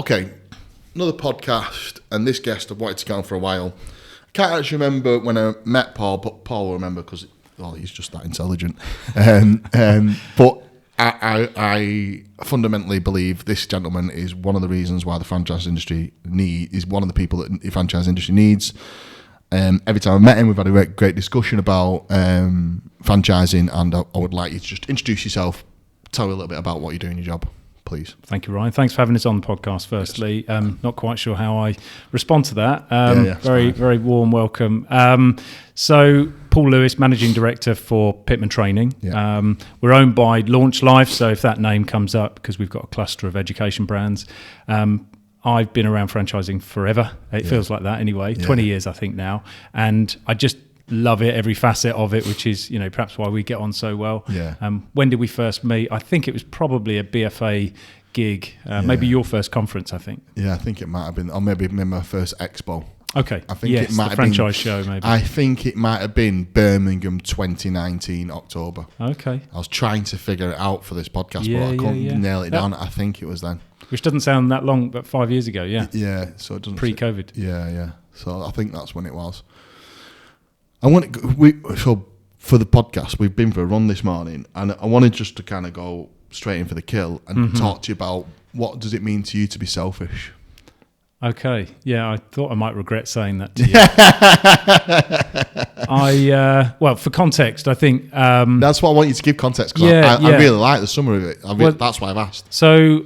Okay, another podcast, and this guest I've wanted to get on for a while. I can't actually remember when I met Paul, but Paul will remember because he's just that intelligent. But I fundamentally believe this gentleman is one of the reasons why the franchise industry is one of the people that the franchise industry needs. Every time I met him, we've had a great discussion about franchising, and I would like you to just introduce yourself, tell me a little bit about what you do in your job, please. Thank you, Ryan. Thanks for having us on the podcast, firstly. Not quite sure how I respond to that. Very warm welcome. So, Paul Lewis, Managing Director for Pitman Training. Yeah. We're owned by Launch Life, so if that name comes up, because we've got a cluster of education brands, I've been around franchising forever. It feels like that anyway, 20 years I think now. And I just love it, every facet of it, which is, perhaps why we get on so well. Yeah. When did we first meet? I think it was probably a BFA gig, maybe your first conference, I think. Yeah, I think it might have been, or maybe my first expo. Okay. I think it might have franchise show, maybe. I think it might have been Birmingham 2019 October. Okay. I was trying to figure it out for this podcast, but I couldn't nail it down. I think it was then. Which doesn't sound that long, but 5 years ago, yeah. Yeah, so it doesn't pre-COVID. Yeah. So I think that's when it was. So for the podcast, we've been for a run this morning, and I wanted just to kind of go straight in for the kill and talk to you about what does it mean to you to be selfish. Okay, yeah, I thought I might regret saying that to you. Well, for context, I think that's what I want you to give context, because I really like the summary of it. That's why I've asked. So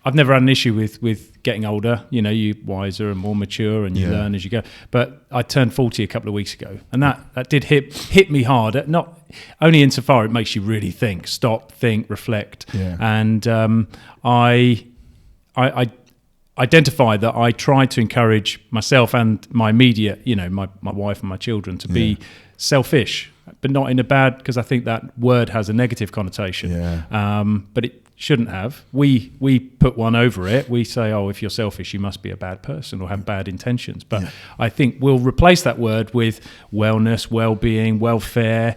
I've never had an issue with getting older. You're wiser and more mature, and you learn as you go. But I turned 40 a couple of weeks ago, and that did hit me hard. Not only insofar it makes you really think, stop, think, reflect. Yeah. And I identify that I try to encourage myself and my immediate, my wife and my children to be selfish, but not in a bad, because I think that word has a negative connotation. Yeah. But it shouldn't have. We put one over it. We say, oh, if you're selfish, you must be a bad person or have bad intentions. But I think we'll replace that word with wellness, well-being, welfare.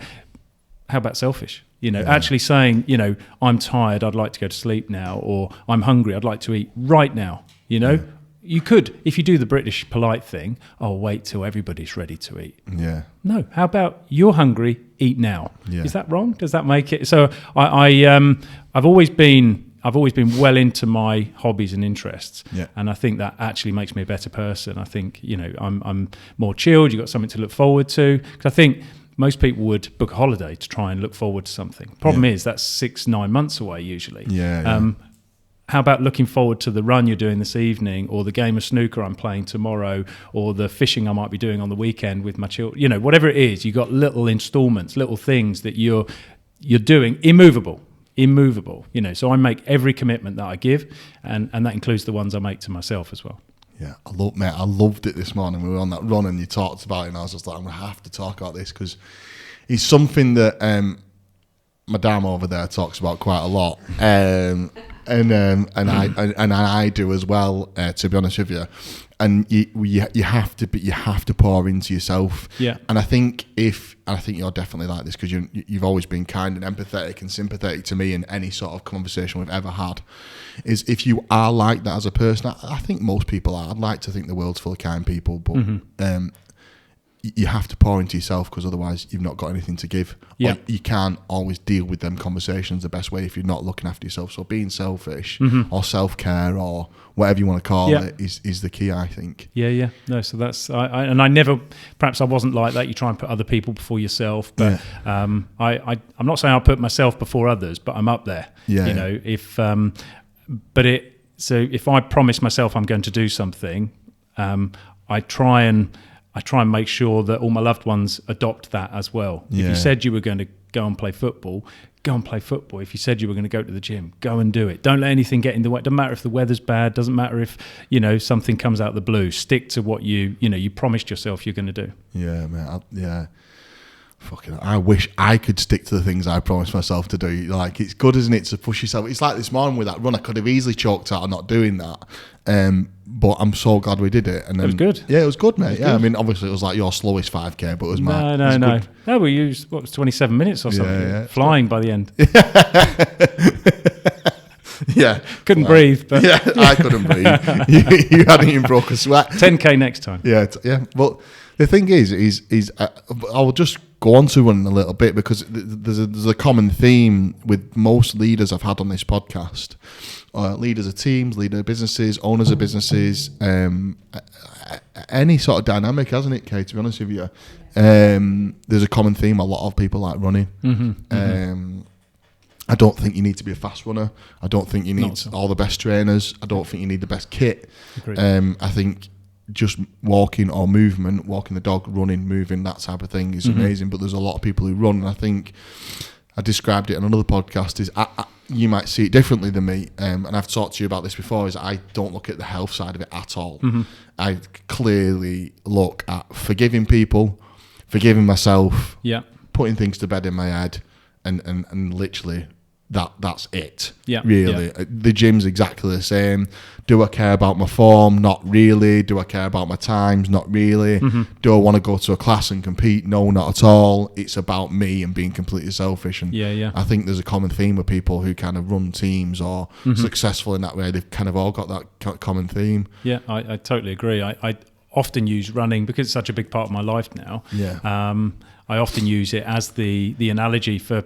How about selfish? Actually saying, I'm tired, I'd like to go to sleep now, or I'm hungry, I'd like to eat right now. You could, if you do the British polite thing, wait till everybody's ready to eat. Yeah. No, how about you're hungry, eat now? Yeah. Is that wrong? Does that make it? So I've always been well into my hobbies and interests, and I think that actually makes me a better person. I think I'm more chilled. You've got something to look forward to, because I think most people would book a holiday to try and look forward to something. Problem is that's 6-9 months away usually. How about looking forward to the run you're doing this evening, or the game of snooker I'm playing tomorrow, or the fishing I might be doing on the weekend with my children? Whatever it is, you've got little installments, little things that you're doing, immovable. So I make every commitment that I give, and that includes the ones I make to myself as well. Yeah, I loved it this morning. We were on that run and you talked about it, and I was just like, I'm going to have to talk about this, because it's something that Madame over there talks about quite a lot, and I do as well. To be honest with you, and you have to pour into yourself. Yeah, and I think you're definitely like this, because you've always been kind and empathetic and sympathetic to me in any sort of conversation we've ever had. Is if you are like that as a person, I think most people are. I'd like to think the world's full of kind people, but you have to pour into yourself, because otherwise you've not got anything to give. Yeah. Or you can't always deal with them conversations the best way if you're not looking after yourself. So being selfish or self-care or whatever you want to call it is the key, I think. Yeah. No, so that's I never. Perhaps I wasn't like that. You try and put other people before yourself, but I'm not saying I'll put myself before others, but I'm up there. Yeah. So if I promise myself I'm going to do something, I try and make sure that all my loved ones adopt that as well. Yeah. If you said you were going to go and play football, go and play football. If you said you were going to go to the gym, go and do it. Don't let anything get in the way. Doesn't matter if the weather's bad. Doesn't matter if something comes out of the blue. Stick to what you promised yourself you're going to do. Yeah, man. Fucking, I wish I could stick to the things I promised myself to do. Like, it's good, isn't it, to push yourself? It's like this morning with that run. I could have easily chalked out on not doing that. But I'm so glad we did it. And then, it was good. Yeah, it was good, mate. I mean, obviously it was like your slowest 5K, but it was mine. No. No, we used, 27 minutes or something? Flying by the end. Yeah. Couldn't breathe. But yeah, I couldn't breathe. You hadn't even broke a sweat. 10K next time. Yeah, yeah. But the thing is I'll just go on to running a little bit, because there's a common theme with most leaders I've had on this podcast. Leaders of teams, leaders of businesses, owners of businesses, any sort of dynamic, hasn't it, Kay, to be honest with you? There's a common theme. A lot of people like running. I don't think you need to be a fast runner. I don't think you need all the best trainers. I don't think you need the best kit. I think just walking or movement, walking the dog, running, moving, that type of thing is amazing. But there's a lot of people who run, and I think I described it in another podcast, is you might see it differently than me, and I've talked to you about this before, is I don't look at the health side of it at all. I clearly look at forgiving people, forgiving myself, putting things to bed in my head, and literally that's it. Really. The gym's exactly the same. Do I care about my form? Not really. Do I care about my times? Not really. Do I want to go to a class and compete? No, not at all. It's about me and being completely selfish. And I think there's a common theme with people who kind of run teams or successful in that way. They've kind of all got that common theme. Yeah, I totally agree. I often use running, because it's such a big part of my life now. I often use it as the analogy for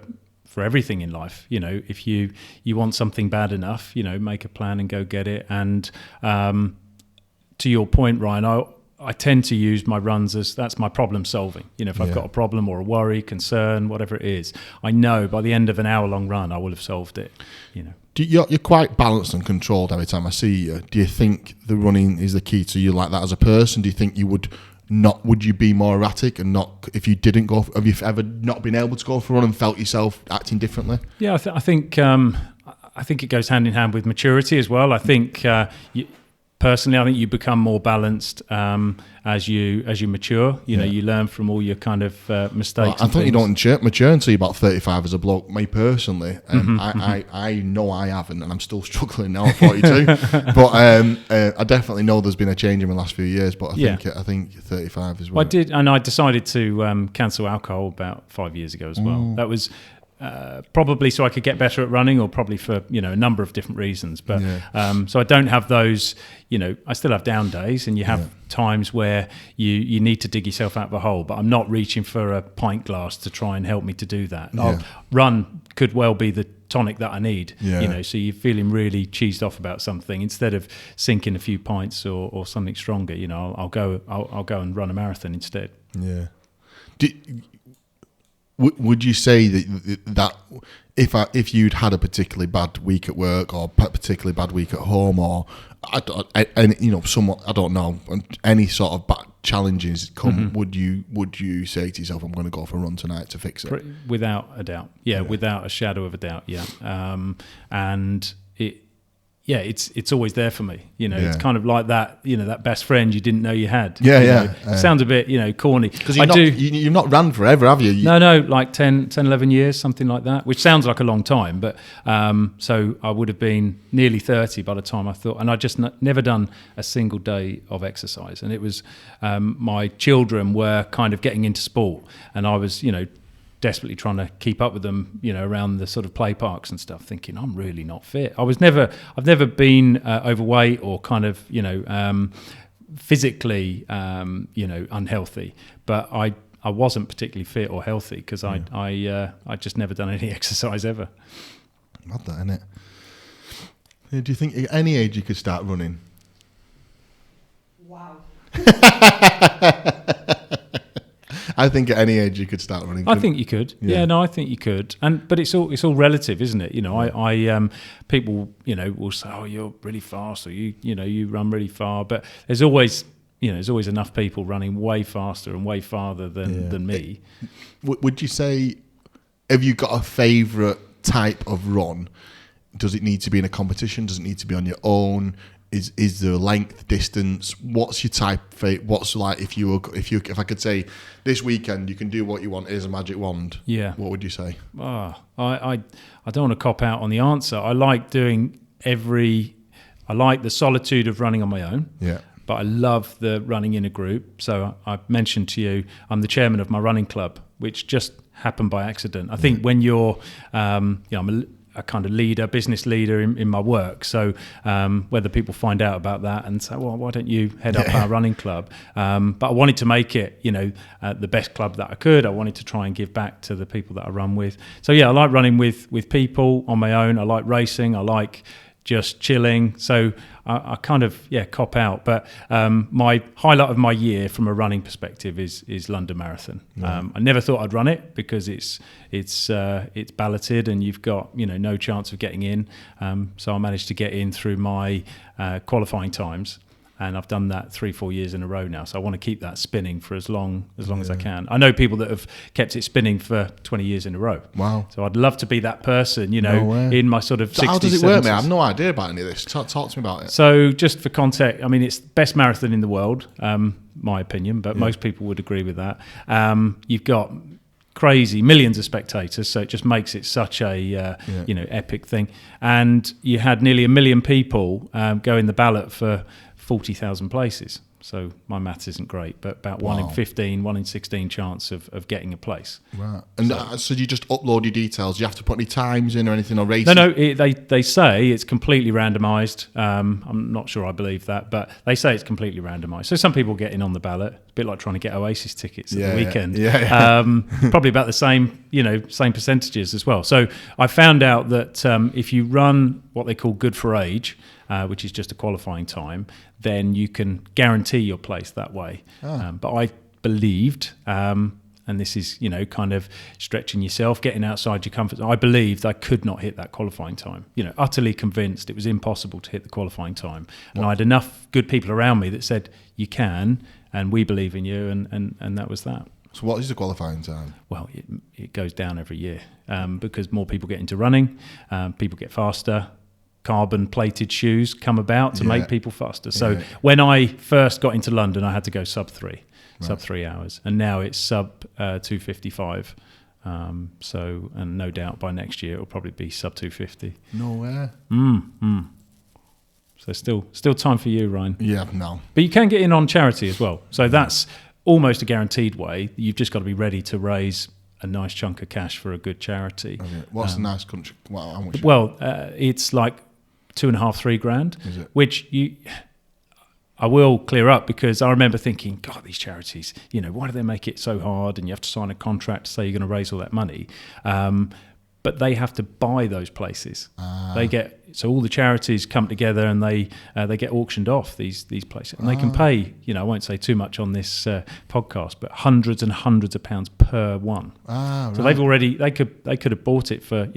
everything in life. You know, if you want something bad enough, you know, make a plan and go get it. And to your point, Ryan, I tend to use my runs as that's my problem solving. You know, if I've got a problem or a worry, concern, whatever it is, I know by the end of an hour-long run, I will have solved it. You know, you're quite balanced and controlled every time I see you. Do you think the running is the key to you like that as a person? Do you think you would you be more erratic and not, if you didn't go, have you ever not been able to go for a run and felt yourself acting differently? Yeah, I think it goes hand in hand with maturity as well. I think personally, I think you become more balanced as you mature. You know, you learn from all your kind of mistakes. I think you don't mature until you're about 35 as a bloke. Me personally, I know I haven't, and I'm still struggling now at 42. But I definitely know there's been a change in the last few years. But I think 35 is. Well, I did, and I decided to cancel alcohol about 5 years ago as well. That was. Probably so I could get better at running, or probably for, you know, a number of different reasons. But so I don't have those, you know, I still have down days, and you have times where you need to dig yourself out of a hole, but I'm not reaching for a pint glass to try and help me to do that. Run could well be the tonic that I need, you know, so you're feeling really cheesed off about something, instead of sinking a few pints or something stronger, you know, I'll go and run a marathon instead. Would you say that if you'd had a particularly bad week at work, or a particularly bad week at home, or any sort of bad challenges come, would you say to yourself, I'm going to go for a run tonight to fix it? Without a doubt, without a shadow of a doubt, and it's always there for me. You know, it's kind of like that. You know, that best friend you didn't know you had. It sounds a bit, you know, corny. Because you've not ran forever, have you? No, like 10, 11 years, something like that. Which sounds like a long time, but so I would have been nearly 30 by the time I thought, and I just never done a single day of exercise. And it was my children were kind of getting into sport, and I was, you know, desperately trying to keep up with them, you know, around the sort of play parks and stuff, thinking I'm really not fit. I've never been overweight or kind of, you know, physically, you know, unhealthy, but I wasn't particularly fit or healthy because I just never done any exercise ever. Mad that, isn't it? Do you think at any age you could start running? Wow. I think at any age you could start running. I think you could. I think you could. But it's all relative, isn't it? You know, I people, you know, will say, "Oh, you're really fast," or you run really far. But there's always enough people running way faster and way farther than me. Would you say, have you got a favourite type of run? Does it need to be in a competition? Does it need to be on your own? Is there a length, distance? What's your type? What's like if I could say this weekend you can do what you want, here's a magic wand. Yeah. What would you say? I don't want to cop out on the answer. I like doing I like the solitude of running on my own. Yeah. But I love the running in a group. So I mentioned to you, I'm the chairman of my running club, which just happened by accident. I think when you're, I'm a kind of business leader in my work. So whether people find out about that and say, well, why don't you head up our running club? But I wanted to make it, the best club that I could. I wanted to try and give back to the people that I run with. So I like running with people on my own. I like racing. I like just chilling. So I kind of cop out. But my highlight of my year from a running perspective is London Marathon. I never thought I'd run it because it's balloted and you've got no chance of getting in. So I managed to get in through my qualifying times. And I've done that 3-4 years in a row now. So I want to keep that spinning for as long as I can. I know people that have kept it spinning for 20 years in a row. Wow. So I'd love to be that person, in my sort of 60s, how does it 70s. work, mate? I have no idea about any of this. Talk to me about it. So just for context, I mean, it's the best marathon in the world, my opinion, but most people would agree with that. You've got crazy millions of spectators, so it just makes it such a epic thing. And you had nearly 1 million people go in the ballot for 40,000 places. So my maths isn't great, but about 1 in 15, 1 in 16 chance of getting a place. Right. And so you just upload your details. Do you have to put any times in or anything or races? No, they say it's completely randomised. I'm not sure I believe that, but they say it's completely randomised. So some people get in on the ballot, a bit like trying to get Oasis tickets at the weekend. Probably about the same percentages as well. So I found out that if you run what they call good for age, which is just a qualifying time, then you can guarantee your place that way. But I believed, and this is, kind of stretching yourself, getting outside your comfort zone. I believed I could not hit that qualifying time. Utterly convinced it was impossible to hit the qualifying time. And I had enough good people around me that said, you can, and we believe in you, and that was that. So what is the qualifying time? Well, it goes down every year because more people get into running, people get faster. Carbon plated shoes come about to make people faster. So when I first got into London, I had to go sub 3 hours, and now it's sub 2:55. And no doubt by next year it'll probably be sub 2:50. No way. So still time for you, Ryan. Yeah, no. But you can get in on charity as well. So that's almost a guaranteed way. You've just got to be ready to raise a nice chunk of cash for a good charity. Okay. What's a nice country? How much? Well, it's like 2.5-3 grand, which I will clear up because I remember thinking, God, these charities, why do they make it so hard? And you have to sign a contract to say you're going to raise all that money. But they have to buy those places. So all the charities come together and they get auctioned off these places, and they can pay. I won't say too much on this podcast, but hundreds and hundreds of pounds per one. So they've already they could have bought it for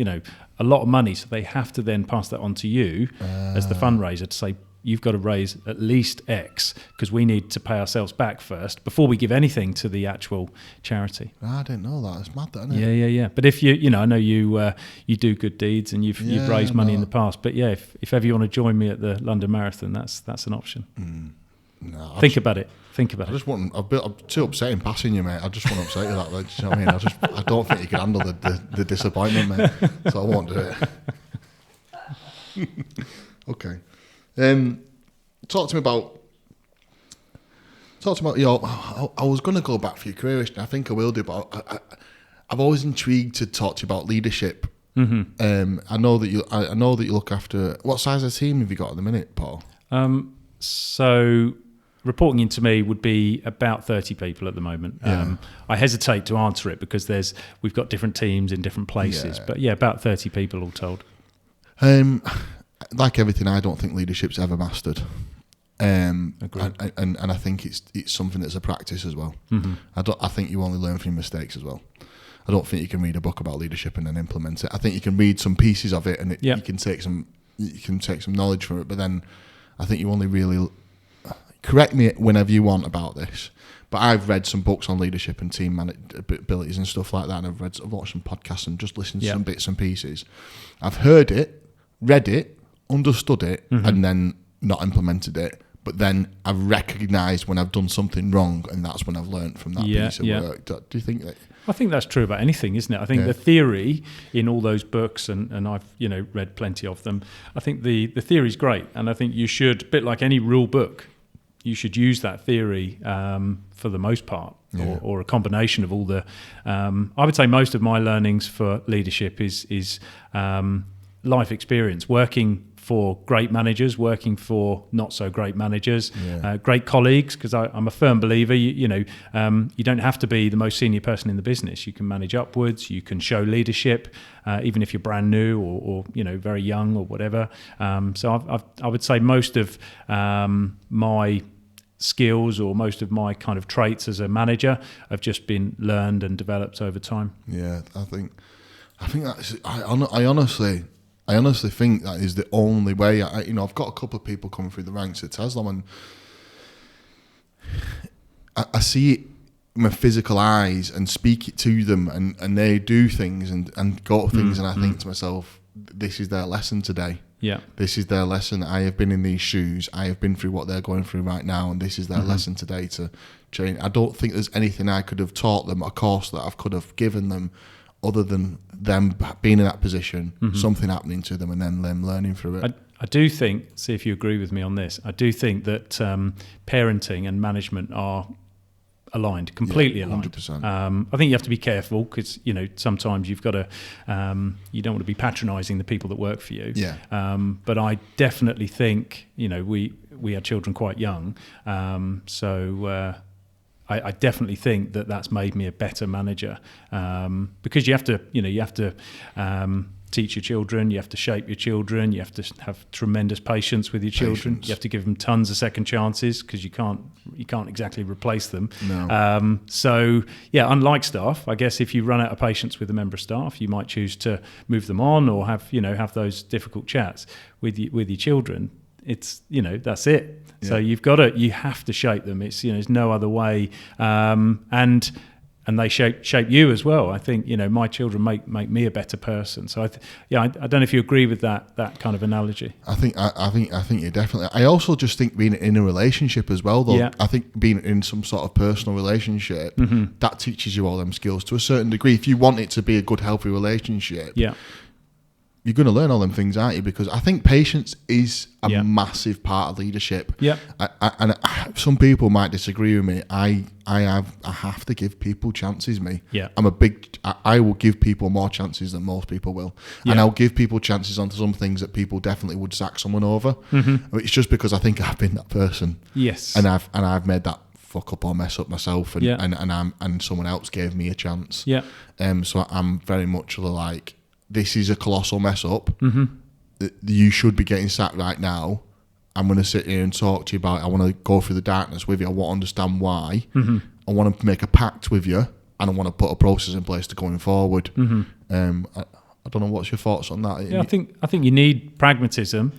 a lot of money. So they have to then pass that on to you as the fundraiser to say, you've got to raise at least X because we need to pay ourselves back first before we give anything to the actual charity. I didn't know that. It's mad, isn't it? Yeah. But if I know you do good deeds and you've raised money in the past. But if ever you want to join me at the London Marathon, that's an option. No, Think about it. I'm too upset in passing you, mate. I just want to upset you that. Like, you know what I mean? I don't think you can handle the disappointment, mate. So I won't do it. Okay. Talk to me about your. I was going to go back for your career, and I think I will do, but I'm always intrigued to talk to you about leadership. Mm-hmm. I know that you look after. What size of team have you got at the minute, Paul? So reporting into me would be about 30 people at the moment. I hesitate to answer it because we've got different teams in different places, but about 30 people all told. Like everything, I don't think leadership's ever mastered. And I think it's something that's a practice as well. Mm-hmm. I think you only learn from your mistakes as well. I don't think you can read a book about leadership and then implement it. I think you can read some pieces of it and you can take some knowledge from it, but then I think you only really correct me whenever you want about this. But I've read some books on leadership and team abilities and stuff like that, and I've watched some podcasts and just listened to some bits and pieces. I've heard it, read it, understood it, and then not implemented it. But then I've recognised when I've done something wrong, and that's when I've learned from that piece of work. Do you think that? I think that's true about anything, isn't it? I think the theory in all those books, and I've read plenty of them, I think the theory is great, and I think you should, a bit like any rule book, you should use that theory for the most part, or a combination of all the. I would say most of my learnings for leadership is life experience, working for great managers, working for not so great managers, great colleagues, because I'm a firm believer, you don't have to be the most senior person in the business. You can manage upwards, you can show leadership, even if you're brand new or very young or whatever. So I would say most of my skills or most of my kind of traits as a manager have just been learned and developed over time. Yeah, I think that's, I honestly think that is the only way. I've got a couple of people coming through the ranks at Tezlom, and I see it with my physical eyes and speak it to them, and they do things and go to things, and I think to myself, this is their lesson today. Yeah, this is their lesson. I have been in these shoes. I have been through what they're going through right now, and this is their lesson today to change. I don't think there's anything I could have taught them, a course that I could have given them, other than them being in that position, something happening to them, and then them learning through it. I do think, see if you agree with me on this, I do think that parenting and management are aligned, completely aligned. 100%. I think you have to be careful because, sometimes you've got to, you don't want to be patronising the people that work for you. Yeah. But I definitely think, we had children quite young. I definitely think that that's made me a better manager because you have to teach your children, you have to shape your children, you have to have tremendous patience with your children. You have to give them tons of second chances because you can't exactly replace them. No. Unlike staff, I guess if you run out of patience with a member of staff, you might choose to move them on or have those difficult chats with your children. It's that's it. Yeah. So you have to shape them. It's there's no other way. And they shape you as well. I think my children make me a better person. So I don't know if you agree with that kind of analogy. I think you definitely. I also just think being in a relationship as well, though. Yeah. I think being in some sort of personal relationship that teaches you all them skills to a certain degree. If you want it to be a good, healthy relationship, you're going to learn all them things, aren't you? Because I think patience is a massive part of leadership. Yeah. And some people might disagree with me. I have to give people chances, me. Yeah. I will give people more chances than most people will. Yeah. And I'll give people chances on some things that people definitely would sack someone over. It's just because I think I've been that person. Yes. And I've made that fuck up or mess up myself, and someone else gave me a chance. Yeah. So I'm very much like, this is a colossal mess up. You should be getting sacked right now. I'm going to sit here and talk to you about it. I want to go through the darkness with you. I want to understand why. I want to make a pact with you, and I want to put a process in place to going forward. I don't know. What's your thoughts on that? Yeah, I think you need pragmatism.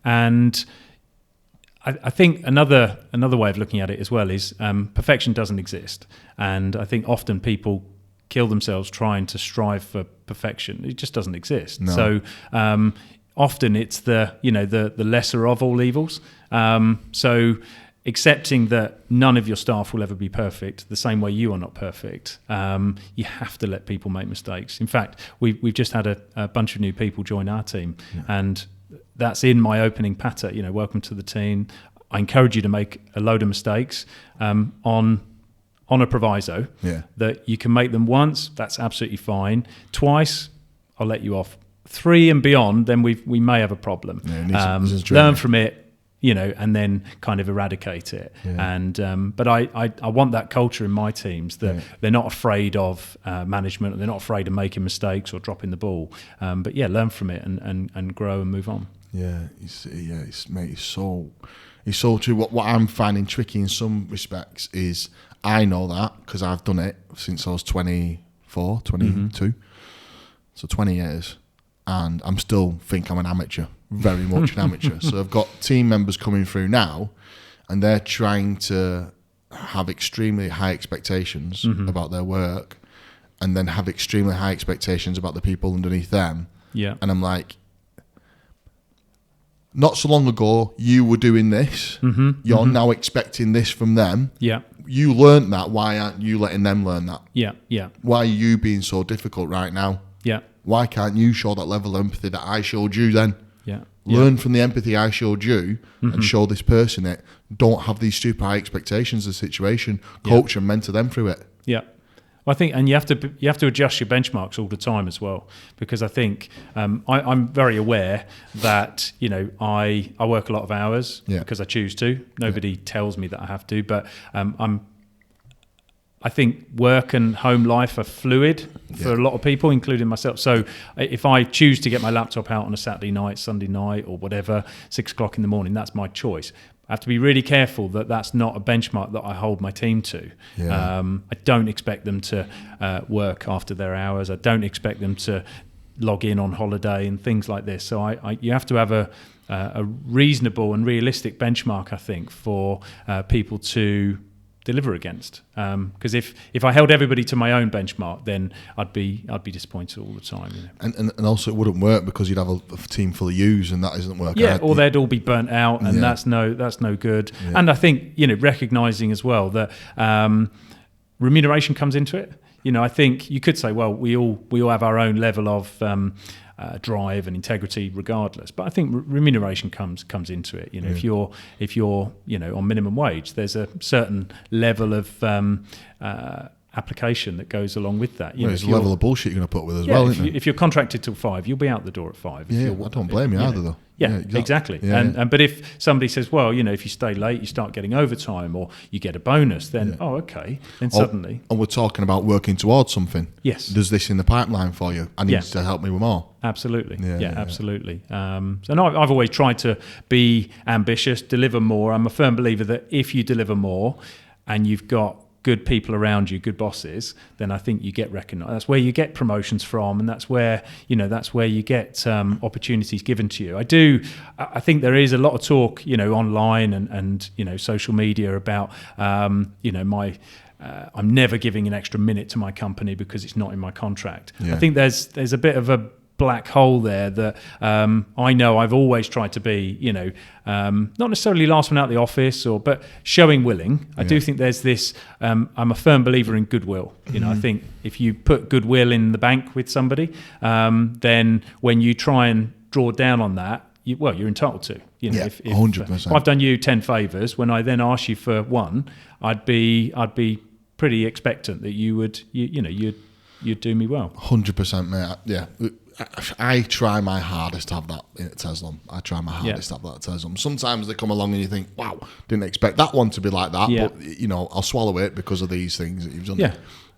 And I think another way of looking at it as well is perfection doesn't exist, and I think often people kill themselves trying to strive for perfection. It just doesn't exist. No. So often it's the lesser of all evils. So accepting that none of your staff will ever be perfect, the same way you are not perfect. You have to let people make mistakes. In fact, we've just had a bunch of new people join our team, and that's in my opening patter. Welcome to the team. I encourage you to make a load of mistakes on a proviso that you can make them once, that's absolutely fine. Twice, I'll let you off. 3 and beyond, then we may have a problem. Learn from it, and then kind of eradicate it. Yeah. And but I want that culture in my teams that they're not afraid of management, they're not afraid of making mistakes or dropping the ball. But learn from it and grow and move on. Yeah, it's so true. What I'm finding tricky in some respects is, I know that because I've done it since I was 22, so 20 years, and I'm still think I'm an amateur, very much an amateur. So I've got team members coming through now, and they're trying to have extremely high expectations about their work, and then have extremely high expectations about the people underneath them. Yeah, and I'm like, not so long ago, you were doing this. You're now expecting this from them. Yeah. You learned that. Why aren't you letting them learn that? Yeah, yeah. Why are you being so difficult right now? Yeah. Why can't you show that level of empathy that I showed you then? Yeah. Learn from the empathy I showed you and show this person it. Don't have these super high expectations of the situation. Coach and mentor them through it. Yeah. I think, and you have to adjust your benchmarks all the time as well, because I think I'm very aware that I work a lot of hours because I choose to. Nobody tells me that I have to, but I think work and home life are fluid for a lot of people, including myself. So if I choose to get my laptop out on a Saturday night, Sunday night, or whatever, 6 o'clock in the morning, that's my choice. I have to be really careful that that's not a benchmark that I hold my team to. I don't expect them to work after their hours. I don't expect them to log in on holiday and things like this. So you have to have a reasonable and realistic benchmark, I think, for people to deliver against. Because if I held everybody to my own benchmark, then I'd be disappointed all the time. And also it wouldn't work because you'd have a team full of yous, and that doesn't work. Or they'd all be burnt out, and that's no good. And I think recognizing as well that remuneration comes into it. I think you could say, well, we all have our own level of drive and integrity regardless, but I think remuneration comes into it. If you're on minimum wage, there's a certain level of application that goes along with that. There's a level of bullshit you're going to put with as well. If you're contracted till 5, you'll be out the door at 5. I don't blame you either, though. Yeah, exactly. But if somebody says, well, if you stay late, you start getting overtime, or you get a bonus, then okay, then suddenly. And we're talking about working towards something. Yes. There's this in the pipeline for you. I need to help me with more. Absolutely. Absolutely. So no, I've always tried to be ambitious, deliver more. I'm a firm believer that if you deliver more, and you've got good people around you, good bosses, then I think you get recognised. That's where you get promotions from, and that's where you get opportunities given to you. I think there is a lot of talk, online and social media about I'm never giving an extra minute to my company because it's not in my contract. I think there's a bit of a black hole there that I know I've always tried to be, not necessarily last one out the office, but showing willing. I do think there's this, I'm a firm believer in goodwill. I think if you put goodwill in the bank with somebody, then when you try and draw down on that, you're entitled to. If 100%. If I've done you 10 favours, when I then ask you for one, I'd be pretty expectant that you'd do me well. 100%, mate. Yeah. I try my hardest to have that at Tezlom. I try my hardest to have that at Tezlom. Sometimes they come along and you think, wow, didn't expect that one to be like that. But, I'll swallow it because of these things that you've done.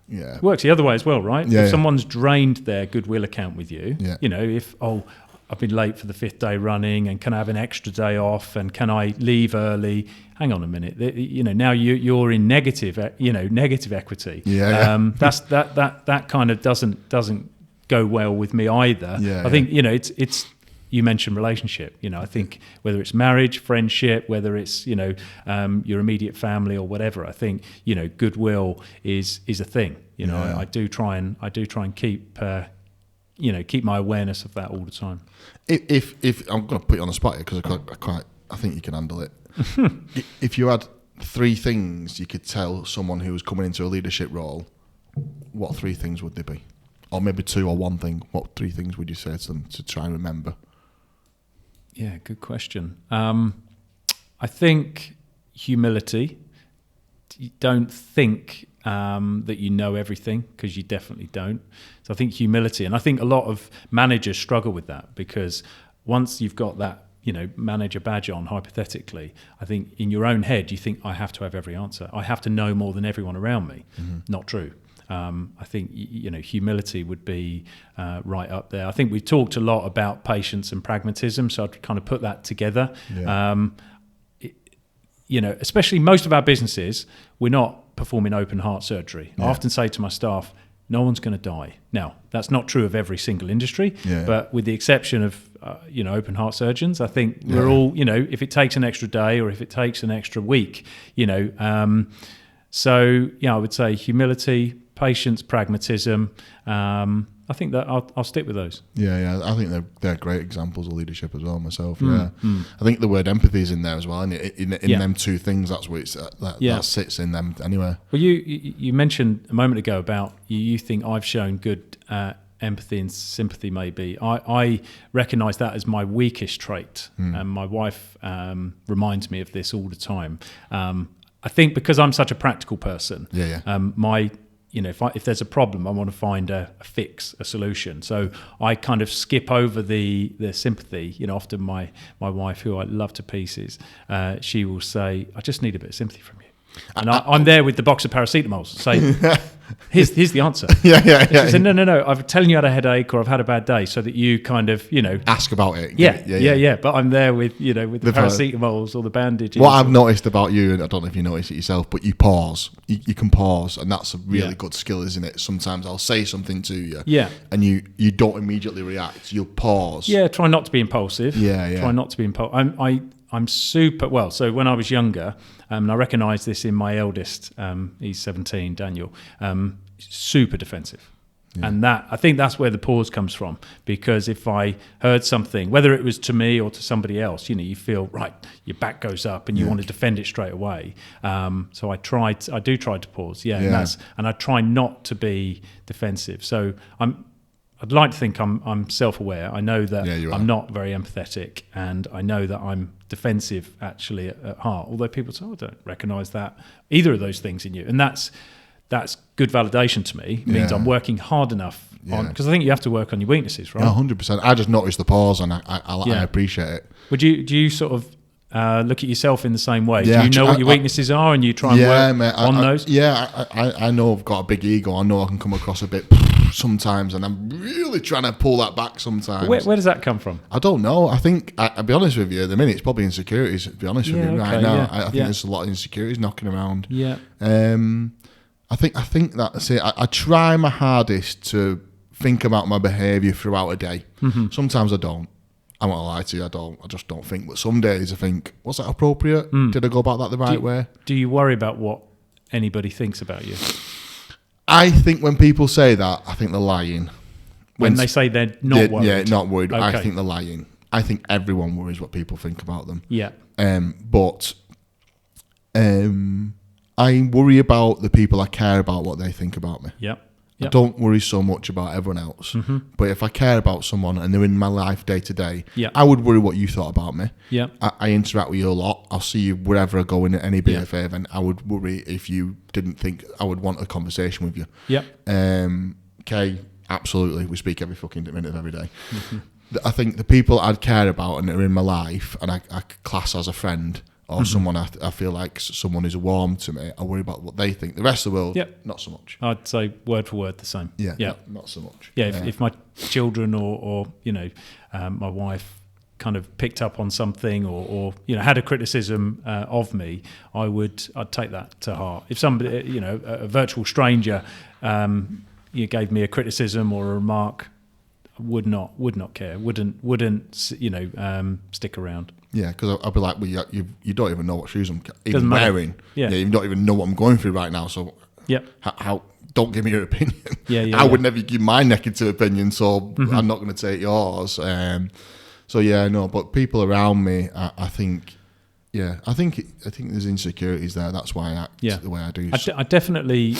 It works the other way as well, right? If someone's drained their goodwill account with you, if, I've been late for the 5th day running, and can I have an extra day off, and can I leave early? Hang on a minute. Now you're in negative equity. That kind of doesn't go well with me either. I think it's you mentioned relationship. I think whether it's marriage, friendship, whether it's your immediate family or whatever, I think goodwill is a thing. I do try and keep keep my awareness of that all the time. If I'm going to put you on the spot here because I think you can handle it. If you had 3 things you could tell someone who was coming into a leadership role, what 3 things would they be? Or maybe 2 or 1 thing. What 3 things would you say to them to try and remember? Yeah, good question. I think humility. You don't think that you know everything, because you definitely don't. So I think humility, and I think a lot of managers struggle with that, because once you've got that manager badge on, hypothetically, I think in your own head you think, I have to have every answer. I have to know more than everyone around me. Mm-hmm. Not true. I think humility would be right up there. I think we've talked a lot about patience and pragmatism, so I'd kind of put that together. Especially most of our businesses, we're not performing open heart surgery. I often say to my staff, no one's going to die. Now, that's not true of every single industry, but with the exception of open heart surgeons, I think we're all, if it takes an extra day or if it takes an extra week, so I would say humility, patience, pragmatism. I think that I'll stick with those. I think they're great examples of leadership as well myself. I think the word empathy is in there as well, and in them 2 things, that's where that sits in them anyway. Well, you mentioned a moment ago about you think I've shown good empathy and sympathy. Maybe I recognise that as my weakest trait, and my wife reminds me of this all the time. I think because I'm such a practical person, if there's a problem, I want to find a fix, a solution. So I kind of skip over the sympathy. Often my wife, who I love to pieces, she will say, "I just need a bit of sympathy from you." And I'm there with the box of paracetamol, say, here's the answer. Yeah. She said, no, I'm telling you I had a headache or I've had a bad day, so that you kind of, ask about it. Yeah. But I'm there with, with the paracetamols or the bandages. What I've noticed about you, and I don't know if you notice it yourself, but you pause. You can pause, and that's a really good skill, isn't it? Sometimes I'll say something to you, and you don't immediately react. You'll pause. Yeah, try not to be impulsive. Yeah. Try not to be impulsive. I'm super well. So when I was younger, and I recognise this in my eldest, he's 17, Daniel, super defensive. Yeah. And I think that's where the pause comes from, because if I heard something, whether it was to me or to somebody else, you feel right, your back goes up and you want to defend it straight away. So I do try to pause, and I try not to be defensive. So I'd like to think I'm self-aware. I know that I'm not very empathetic, and I know that I'm defensive actually at heart. Although people say, I don't recognise that either of those things in you, and that's good validation to me. It means I'm working hard enough on, because I think you have to work on your weaknesses, right? 100%. I just noticed the pause, and I appreciate it. Do you sort of look at yourself in the same way? Do you know what your weaknesses are, and you try and work on those? I know I've got a big ego. I know I can come across a bit sometimes, and I'm really trying to pull that back sometimes. Where does that come from? I don't know. I think, I'll be honest with you, at the minute it's probably insecurities, to be honest with you, right now. I think there's a lot of insecurities knocking around. Yeah. I think that's it. I try my hardest to think about my behaviour throughout a day. Mm-hmm. Sometimes I don't. I won't lie to you, I just don't think. But some days I think, was that appropriate? Did I go about that the right way? Do you worry about what anybody thinks about you? I think when people say that, I think they're lying. When they say they're not worried? Yeah, not worried. Okay. I think they're lying. I think everyone worries what people think about them. Yeah. But I worry about the people I care about, what they think about me. Yeah. I don't worry so much about everyone else. Mm-hmm. But if I care about someone and they're in my life day to day, I would worry what you thought about me. Yeah. I interact with you a lot. I'll see you wherever I go in any BFA event. I would worry if you didn't think I would want a conversation with you. Yeah. Okay, absolutely. We speak every fucking minute of every day. Mm-hmm. I think the people I'd care about and that are in my life and I class as a friend or someone I feel like someone who's warm to me, I worry about what they think. The rest of the world, not so much. I'd say word for word the same. Yeah. Not so much. Yeah, if my children or my wife kind of picked up on something or had a criticism of me, I'd take that to heart. If somebody, a virtual stranger, gave me a criticism or a remark, would not care. Wouldn't stick around. Yeah, because I'll be like, well, you don't even know what shoes I'm even wearing. Yeah, you don't even know what I'm going through right now. So, how don't give me your opinion. I would never give my negative opinion, so I'm not going to take yours. But people around me, I think there's insecurities there. That's why I act the way I do. I definitely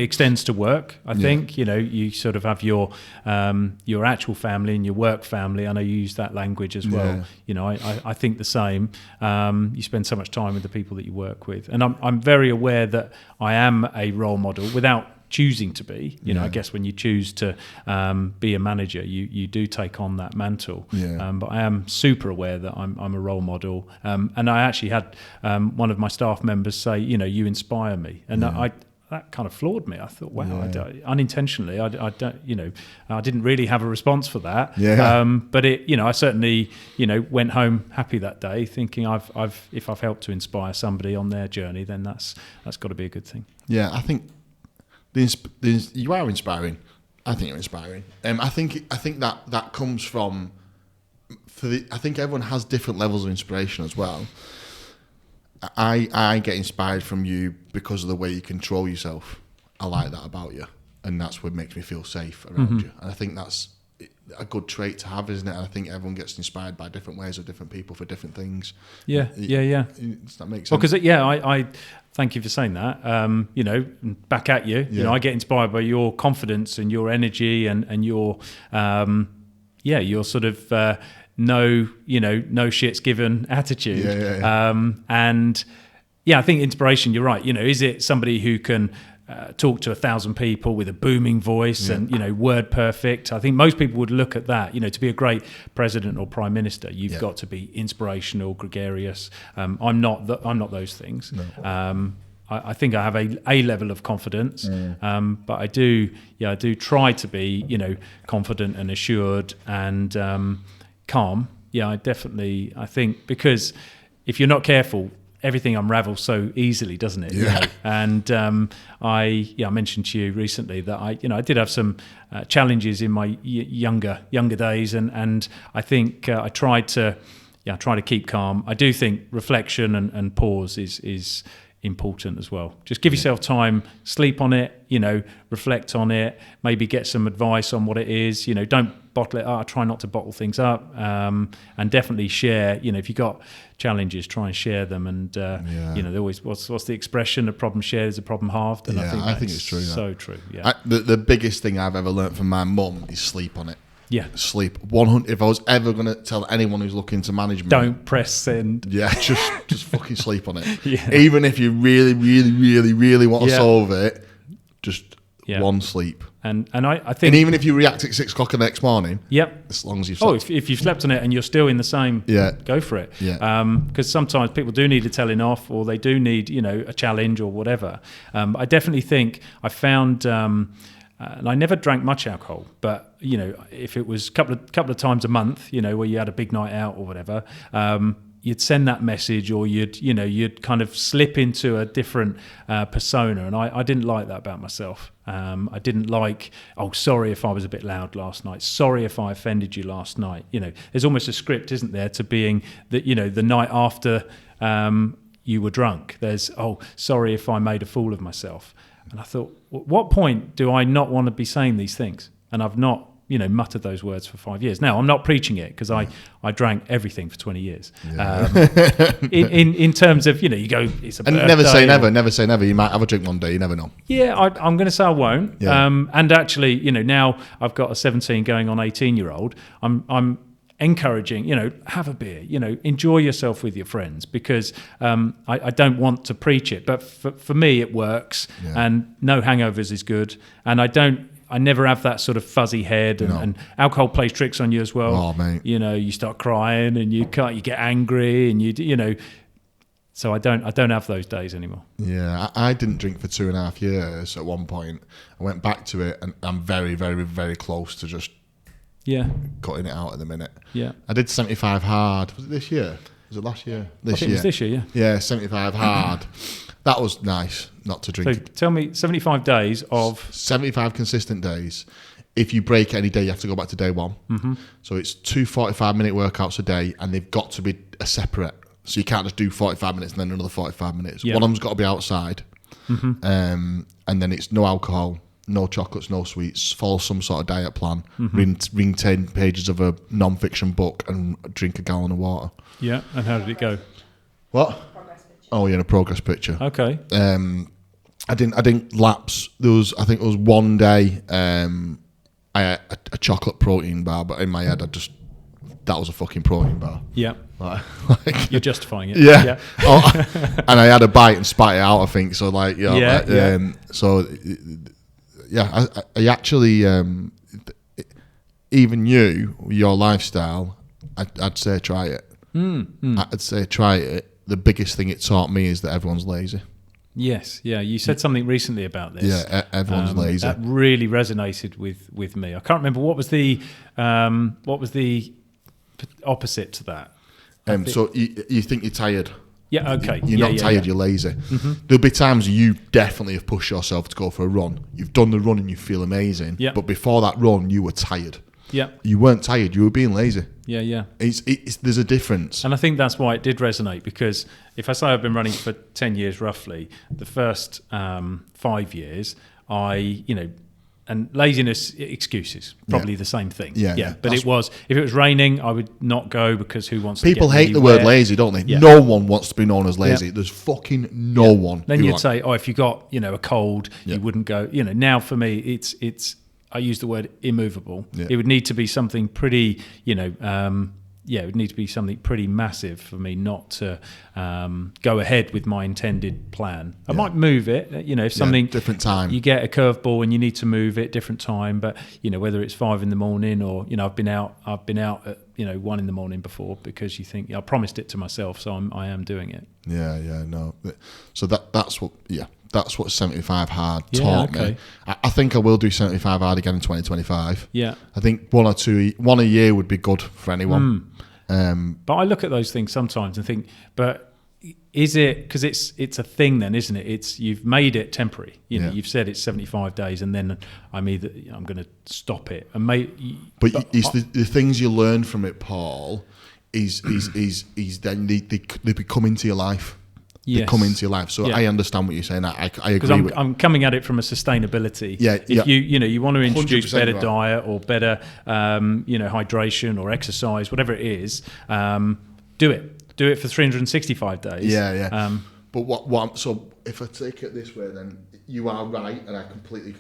extends to work. I think you sort of have your actual family and your work family. I know you use that language as well. I think the same. You spend so much time with the people that you work with, and I'm very aware that I am a role model without choosing to be. I guess when you choose to be a manager, you do take on that mantle. But I am super aware that I'm a role model. And I actually had one of my staff members say, you inspire me. And that kind of floored me. I thought, wow, unintentionally, I don't, I didn't really have a response for that. But I certainly, went home happy that day, thinking if I've helped to inspire somebody on their journey, then that's got to be a good thing. Yeah, I think you are inspiring. I think you're inspiring. I think that comes from. I think everyone has different levels of inspiration as well. I get inspired from you because of the way you control yourself. I like that about you, and that's what makes me feel safe around you. And I think that's a good trait to have, isn't it? And I think everyone gets inspired by different ways of different people for different things. Yeah. Does that make sense? Well, because I thank you for saying that. Back at you. I get inspired by your confidence and your energy and your your sort of no shits given attitude. I think inspiration. You're right. Is it somebody who can talk to 1,000 people with a booming voice and, word perfect. I think most people would look at that. To be a great president or prime minister, you've got to be inspirational, gregarious. I'm not those things. No. I think I have a level of confidence, but I do try to be, confident and assured and calm. Yeah, I think because if you're not careful, everything unravels so easily, doesn't it? Yeah. And I mentioned to you recently that I did have some challenges in my younger days, and I think I tried to keep calm. I do think reflection and pause is important as well. Just give yourself time, sleep on it, reflect on it, maybe get some advice on what it is. Don't bottle it up. I try not to bottle things up, and definitely share. If you've got challenges, try and share them. And they always what's the expression? A problem shared is a problem halved. And I think it's true. So true. Yeah. The biggest thing I've ever learned from my mum is sleep on it. Yeah, sleep 100. If I was ever going to tell anyone who's looking to manage me, don't press send. Yeah, just fucking sleep on it. Yeah. Even if you really, really, really, really want to solve it, just one sleep. And I think, and even if you react at 6 o'clock the next morning, as long as you've slept. If you've slept on it and you're still in the same, go for it. Yeah. Because sometimes people do need a telling off, or they do need a challenge or whatever. I definitely think I found. And I never drank much alcohol, but if it was a couple of times a month, where you had a big night out or whatever, you'd send that message, or you'd kind of slip into a different persona, and I didn't like that about myself. I didn't like, sorry if I was a bit loud last night. Sorry if I offended you last night. There's almost a script, isn't there, to being that the night after you were drunk. There's sorry if I made a fool of myself. And I thought, at what point do I not want to be saying these things? And I've not, muttered those words for 5 years. Now, I'm not preaching it, because I drank everything for 20 years. Yeah. In terms of, you go, it's a birthday. And never say never. You might have a drink one day, you never know. Yeah, I'm going to say I won't. Yeah. And actually, now I've got a 17 going on 18-year-old. I'm encouraging, have a beer, enjoy yourself with your friends, because I don't want to preach it, but for me it works, and no hangovers is good, and I never have that sort of fuzzy head, and alcohol plays tricks on you as well. Oh, mate. You start crying, and you get angry, and so I don't have those days anymore. Yeah, I didn't drink for 2.5 years at one point. I went back to it, and I'm very, very, very close to just cutting it out at the minute. Yeah, I did 75 hard. Was it this year? Was it last year? I think it was this year. Yeah, 75 hard. That was nice not to drink. So tell me, 75 days of 75 consistent days. If you break any day, you have to go back to day one. Mm-hmm. So it's 2 45-minute workouts a day, and they've got to be a separate. So you can't just do 45 minutes and then another 45 minutes. One of them's got to be outside, and then it's no alcohol, no chocolates, no sweets. Follow some sort of diet plan. Read 10 pages of a non-fiction book and drink a gallon of water. Yeah, and how did it go? What? Oh, yeah, a progress picture. Okay. I didn't lapse. I think it was one day. I had a chocolate protein bar, but in my head, that was a fucking protein bar. Yeah. You're justifying it. Yeah. And I had a bite and spat it out, I think. So so I actually, even your lifestyle, I'd say try it. I'd say try it. The biggest thing it taught me is that everyone's lazy. Yes, yeah. You said something recently about this. Yeah, everyone's lazy. That really resonated with me. I can't remember what was the opposite to that. So you think you're tired. Yeah, okay. You're not tired, you're lazy. Mm-hmm. There'll be times you definitely have pushed yourself to go for a run. You've done the run and you feel amazing. Yeah. But before that run, you were tired. Yeah. You weren't tired, you were being lazy. Yeah. There's a difference. And I think that's why it did resonate, because if I say I've been running for 10 years roughly, the first 5 years, and laziness, excuses, probably the same thing. Yeah. But if it was raining, I would not go, because who wants to People get hate the wet? word lazy, don't they? Yeah. No one wants to be known as lazy. There's fucking no one. Then you'd say, if you got, a cold, you wouldn't go. Now for me, it's I use the word immovable. Yeah. It would need to be something pretty, it would need to be something pretty massive for me not to go ahead with my intended plan. I might move it, if something different time. You get a curveball and you need to move it different time, but whether it's 5 a.m. or I've been out at 1 a.m. before, because you think I promised it to myself, so I am doing it. No. So that's what 75 hard taught me. I think I will do 75 hard again in 2025. Yeah. I think one a year would be good for anyone. But I look at those things sometimes and think, but is it, because it's a thing then, isn't it? You've made it temporary. You've said it's 75 days, and then I'm going to stop it. And but it's the things you learn from it, Paul, is then they become into your life. They come into your life. So I understand what you're saying. I agree. Because I'm coming at it from a sustainability. If you want to introduce better diet or better hydration or exercise, whatever it is, do it for 365 days. But so if I take it this way, then you are right, and I completely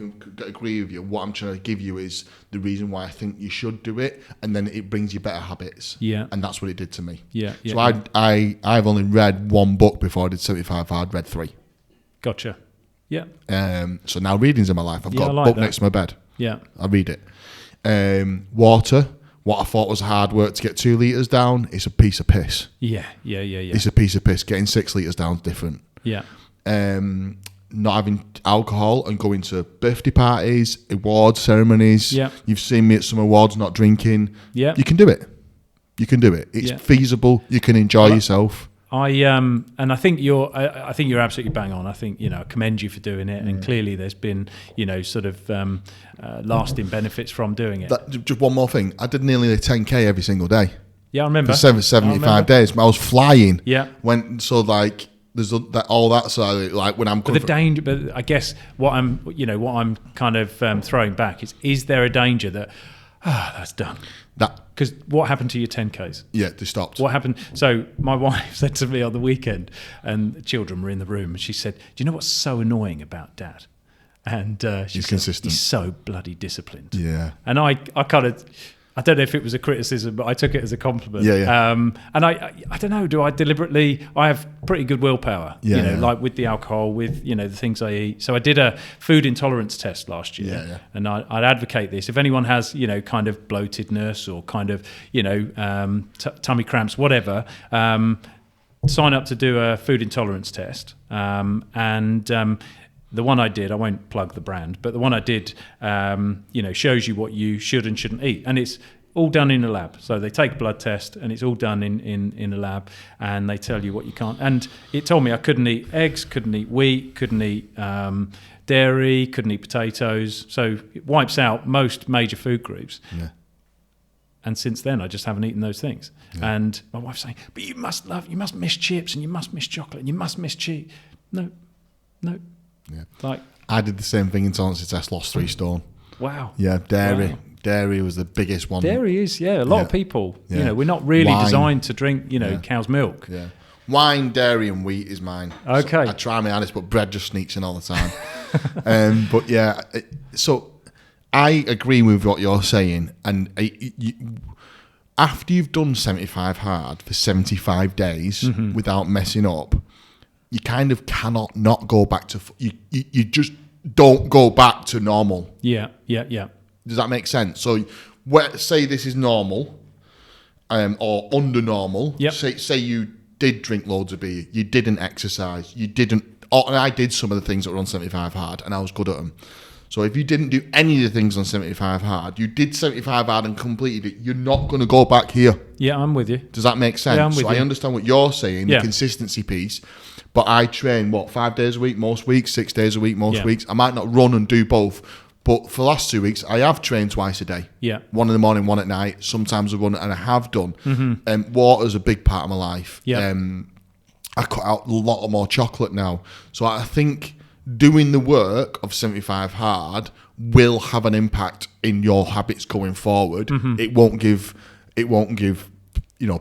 agree with you. What I'm trying to give you is the reason why I think you should do it, and then it brings you better habits. And that's what it did to me. So I've only read one book before I did 75 hard. Read 3. Gotcha. So now reading's in my life. I've got a book next to my bed. I read it. Water. What I thought was hard work to get 2 litres down, it's a piece of piss. It's a piece of piss. Getting 6 litres down is different. Not having alcohol and going to birthday parties, award ceremonies. You've seen me at some awards not drinking. You can do it. It's feasible. You can enjoy yourself. And I think you're absolutely bang on. I think I commend you for doing it, and clearly there's been lasting benefits from doing it. Just one more thing, I did nearly a 10k every single day. I remember for 75 days. I was flying. There's all that side of it, like when I'm. But I guess what I'm kind of throwing back is there a danger that that's done? Because what happened to your 10Ks? They stopped. What happened? So my wife said to me on the weekend, and the children were in the room, and she said, "Do you know what's so annoying about Dad?" And he's consistent. He's so bloody disciplined. And I kind of. I don't know if it was a criticism, but I took it as a compliment. And I don't know, do I deliberately... I have pretty good willpower, like with the alcohol, with, the things I eat. So I did a food intolerance test last year. And I'd advocate this. If anyone has, kind of bloatedness or kind of, tummy cramps, whatever, sign up to do a food intolerance test. The one I did, I won't plug the brand, but the one I did, shows you what you should and shouldn't eat. And it's all done in a lab. So they take a blood test, and it's all done in a lab, and they tell you what you can't. And it told me I couldn't eat eggs, couldn't eat wheat, couldn't eat dairy, couldn't eat potatoes. So it wipes out most major food groups. And since then, I just haven't eaten those things. And my wife's saying, but you must miss chips, and you must miss chocolate, and you must miss cheese. No. I did the same thing in intolerance test, lost 3 stone. Wow. Dairy. Wow. Dairy was the biggest one. Dairy is, a lot of people. We're not really designed to drink, cow's milk. Wine, dairy, and wheat is mine. Okay. So I try my hardest, but bread just sneaks in all the time. So I agree with what you're saying. And after you've done 75 hard for 75 days without messing up, you kind of cannot not go back to... You just don't go back to normal. Yeah. Does that make sense? So, say this is normal, or under normal. Say you did drink loads of beer, you didn't exercise, you didn't... and I did some of the things that were on 75 hard, and I was good at them. So if you didn't do any of the things on 75 hard, you did 75 hard and completed it, you're not going to go back here. Yeah, I'm with you. Does that make sense? Yeah, I'm with you. I understand what you're saying, the consistency piece. But I train, 5 days a week most weeks, 6 days a week most weeks. I might not run and do both, but for the last 2 weeks, I have trained twice a day. One in the morning, one at night. Sometimes I run, and I have done. Water's a big part of my life. I cut out a lot more chocolate now. So I think doing the work of 75 hard will have an impact in your habits going forward. It won't give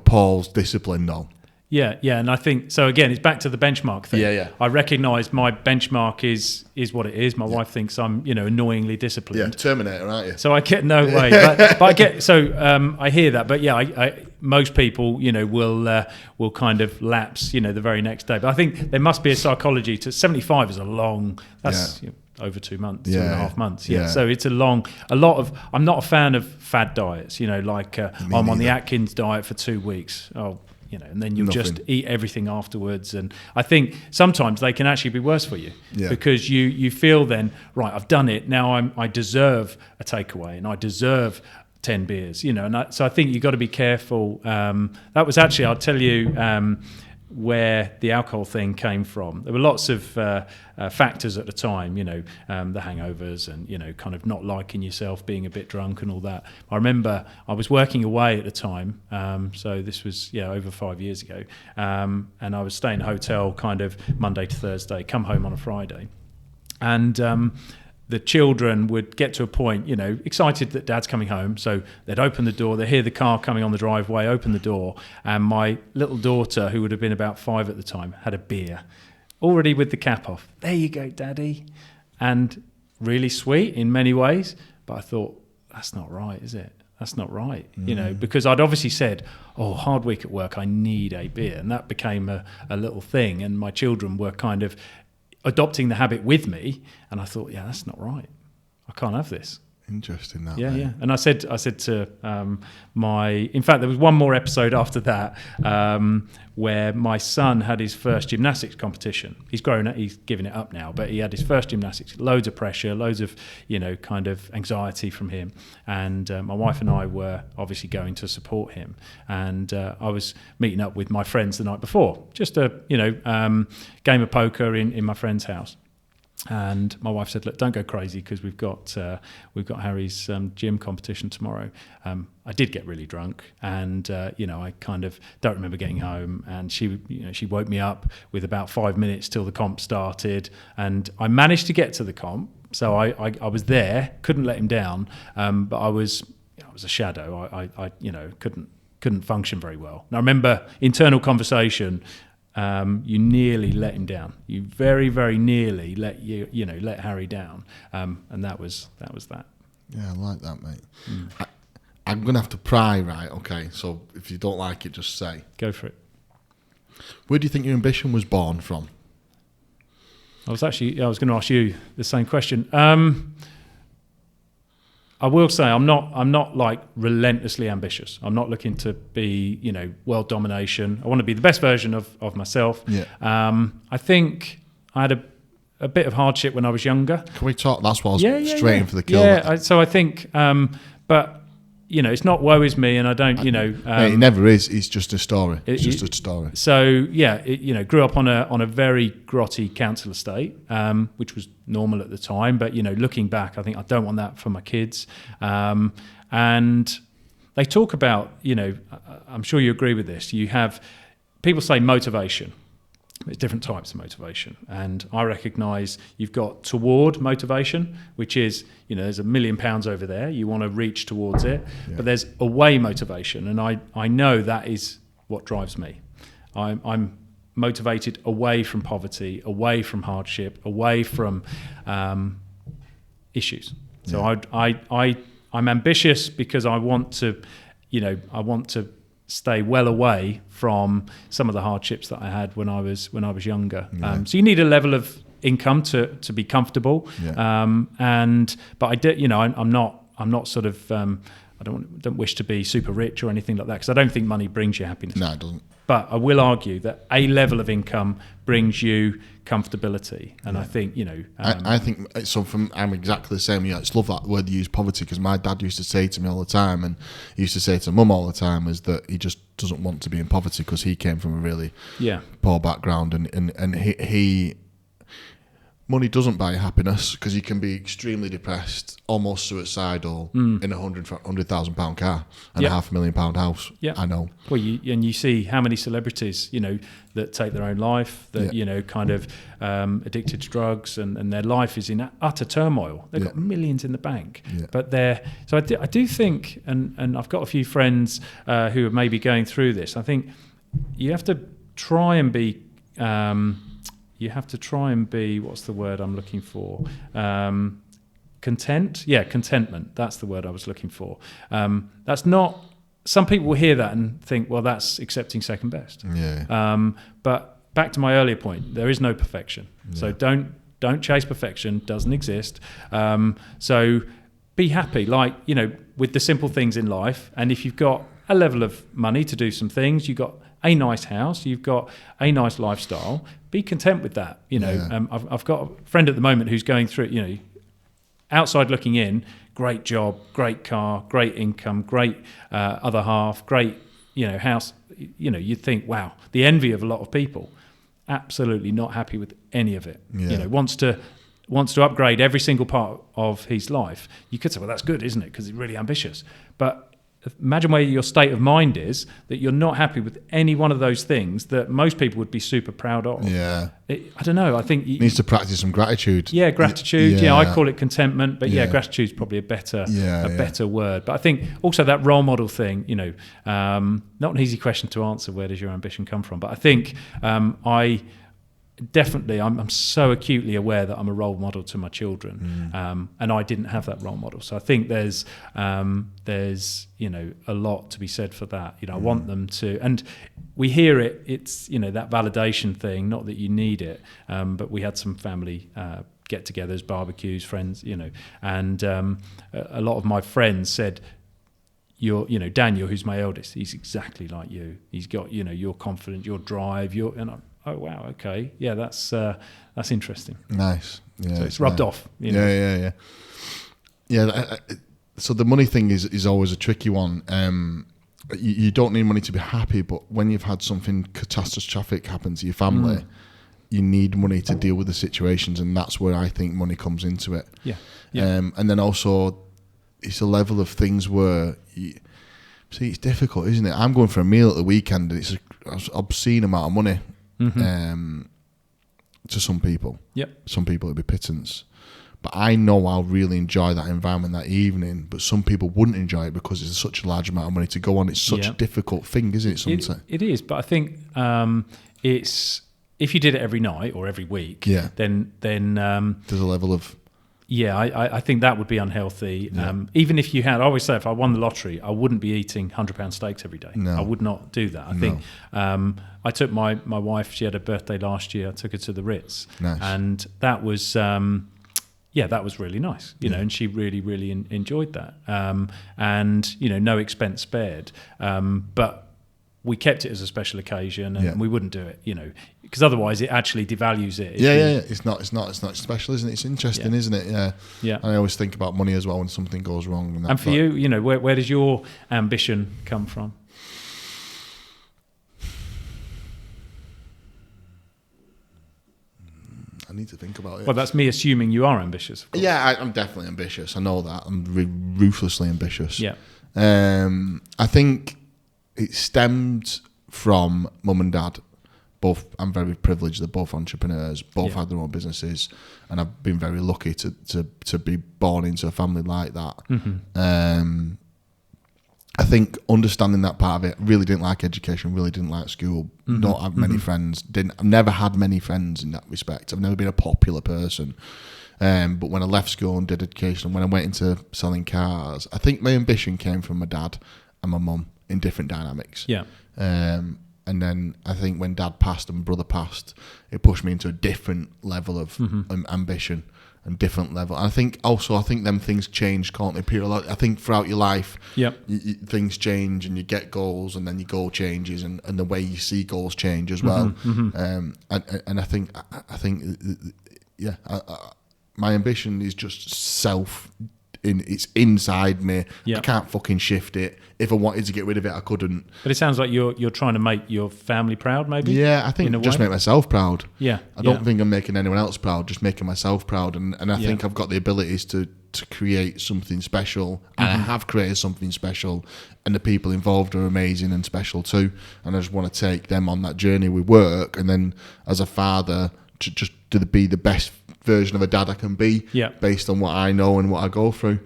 Paul's discipline though. Yeah, and I think so. Again, it's back to the benchmark thing. I recognise my benchmark is what it is. My wife thinks I'm, annoyingly disciplined. Terminator, aren't you? So I get no way, but I get. So I hear that, but most people, will kind of lapse, the very next day. But I think there must be a psychology to 75 is a long. That's over 2 months, 2.5 months. Yeah. So it's I'm not a fan of fad diets. I'm on the Atkins diet for 2 weeks. And then you'll just eat everything afterwards. And I think sometimes they can actually be worse for you because you feel then, right, I've done it. Now I deserve a takeaway and I deserve 10 beers, so I think you've got to be careful. That was actually, I'll tell you, where the alcohol thing came from. There were lots of factors at the time, the hangovers and, kind of not liking yourself, being a bit drunk and all that. I remember I was working away at the time, so this was, over 5 years ago, and I was staying in a hotel kind of Monday to Thursday, come home on a Friday. And the children would get to a point, excited that Dad's coming home. So they'd open the door, they'd hear the car coming on the driveway, open the door. And my little daughter, who would have been about 5 at the time, had a beer, already with the cap off. There you go, Daddy. And really sweet in many ways. But I thought, that's not right, is it? That's not right, because I'd obviously said, hard week at work, I need a beer. And that became a little thing. And my children were kind of adopting the habit with me, and I thought, that's not right. I can't have this. Interesting that. Yeah. And I said to in fact, there was one more episode after that where my son had his first gymnastics competition. He's grown up, he's given it up now, but he had his first gymnastics, loads of pressure, loads of, kind of anxiety from him. And my wife and I were obviously going to support him. And I was meeting up with my friends the night before, just a, game of poker in my friend's house. And my wife said, look, don't go crazy because we've got Harry's gym competition tomorrow. I did get really drunk and, I kind of don't remember getting home, and she woke me up with about 5 minutes till the comp started, and I managed to get to the comp. So I was there, couldn't let him down, but I was a shadow. I couldn't function very well. And I remember internal conversation. You nearly let him down. You very, very nearly let Harry down, and that was that. Yeah, I like that, mate. I'm gonna have to pry, right? Okay, so if you don't like it, just say. Go for it. Where do you think your ambition was born from? I was going to ask you the same question. I will say I'm not like relentlessly ambitious. I'm not looking to be, world domination. I want to be the best version of myself. Yeah. I think I had a bit of hardship when I was younger. Can we talk? That's what I was straight in for the kill. Yeah. So I think, but it's not woe is me, and I don't, it never is. It's just a story. It's just a story. So grew up on a very grotty council estate, which was normal at the time. But looking back, I think I don't want that for my kids. And they talk about, I'm sure you agree with this. You have people say motivation. There's different types of motivation, and I recognise you've got toward motivation, which is there's £1 million over there, you want to reach towards it, but there's away motivation, and I know that is what drives me. I'm motivated away from poverty, away from hardship, away from issues. So I'm ambitious because I want to stay well away from some of the hardships that I had when I was younger. Yeah. So you need a level of income to be comfortable. Yeah. But I did, I'm not sort of I don't wish to be super rich or anything like that, because I don't think money brings you happiness. No, it doesn't. But I will argue that a level of income brings you comfortability, and I think I think so. I'm exactly the same. I just love that word you use, poverty, because my dad used to say to me all the time, and he used to say to Mum all the time, is that he just doesn't want to be in poverty because he came from a really poor background, and he money doesn't buy happiness, because you can be extremely depressed, almost suicidal in a £100,000 car and a £500,000 house. Yeah, I know. Well, you see how many celebrities, that take their own life, that kind of addicted to drugs, and their life is in utter turmoil. They've got millions in the bank, but so I do think, and I've got a few friends who are maybe going through this. I think you have to try and be. What's the word I'm looking for? Content? Yeah, contentment. That's the word I was looking for. That's not some people will hear that and think, well, that's accepting second best. Yeah. But back to my earlier point, there is no perfection. Yeah. So don't chase perfection. Doesn't exist. So be happy, like, you know, with the simple things in life. And if you've got a level of money to do some things, you've got a nice house, you've got a nice lifestyle, be content with that. You know, I've got a friend at the moment who's going through, you know, outside looking in, great job, great car, great income, great other half, great, you know, house. You know, you'd think, wow, the envy of a lot of people. Absolutely not happy with any of it. You know, wants to upgrade every single part of his life. You could say, well, that's good, isn't it? Because he's really ambitious. But imagine where your state of mind is, that you're not happy with any one of those things that most people would be super proud of. Yeah. I don't know. I think needs to practice some gratitude. Yeah, gratitude. Yeah, I call it contentment, but gratitude's probably a better word. But I think also that role model thing, you know, not an easy question to answer. Where does your ambition come from? But I think I'm so acutely aware that I'm a role model to my children, and I didn't have that role model. So I think there's you know, a lot to be said for that. You know, I want them to, and we hear it. It's, you know, that validation thing. Not that you need it, but we had some family get-togethers, barbecues, friends. You know, and a lot of my friends said, you know, Daniel, who's my eldest, he's exactly like you. He's got, you know, your confidence, your drive, oh wow, okay, yeah, that's interesting. Nice. Yeah, so it's rubbed off. You know? Yeah. So the money thing is always a tricky one. You don't need money to be happy, but when you've had something catastrophic happen to your family, you need money to deal with the situations, and that's where I think money comes into it. Yeah. And then also, it's a level of things where it's difficult, isn't it? I'm going for a meal at the weekend, and it's an obscene amount of money. To some people. Some people it'd be pittance. But I know I'll really enjoy that environment that evening, but some people wouldn't enjoy it because it's such a large amount of money to go on. It's such a difficult thing, isn't it, sometimes? It is, but I think it's, if you did it every night or every week, then there's a level of... Yeah, I think that would be unhealthy. Even if you had, I always say, if I won the lottery, I wouldn't be eating £100 steaks every day. No. I would not do that. I think I took my wife, she had a birthday last year, I took her to the Ritz. Nice. And that was, that was really nice, you know, and she really, really enjoyed that. And, you know, no expense spared. But we kept it as a special occasion, and we wouldn't do it, you know, because otherwise it actually devalues it. It's not special, isn't it? It's interesting, isn't it? Yeah. I always think about money as well when something goes wrong. And for you, you know, where does your ambition come from? I need to think about it. Well, that's me assuming you are ambitious. Yeah, I'm definitely ambitious. I know that. I'm ruthlessly ambitious. Yeah. I think it stemmed from mum and dad. Both, I'm very privileged. They're both entrepreneurs. Both had their own businesses, and I've been very lucky to be born into a family like that. I think understanding that part of it, really didn't like education, really didn't like school, not have many friends. I've never had many friends in that respect. I've never been a popular person. But when I left school and did education, when I went into selling cars, I think my ambition came from my dad and my mum in different dynamics. Yeah. And then I think when dad passed and my brother passed, it pushed me into a different level of ambition and different level. And I think them things change, can't they? I think throughout your life, things change and you get goals, and then your goal changes, and the way you see goals change as well. And I think my ambition is just it's inside me. I can't fucking shift it. If I wanted to get rid of it, I couldn't. But it sounds like you're trying to make your family proud, maybe? Yeah, I think just make myself proud. Yeah. I don't think I'm making anyone else proud, just making myself proud. And I think I've got the abilities to create something special, and I have created something special, and the people involved are amazing and special too. And I just want to take them on that journey with work, and then as a father, to be the best version of a dad I can be, based on what I know and what I go through.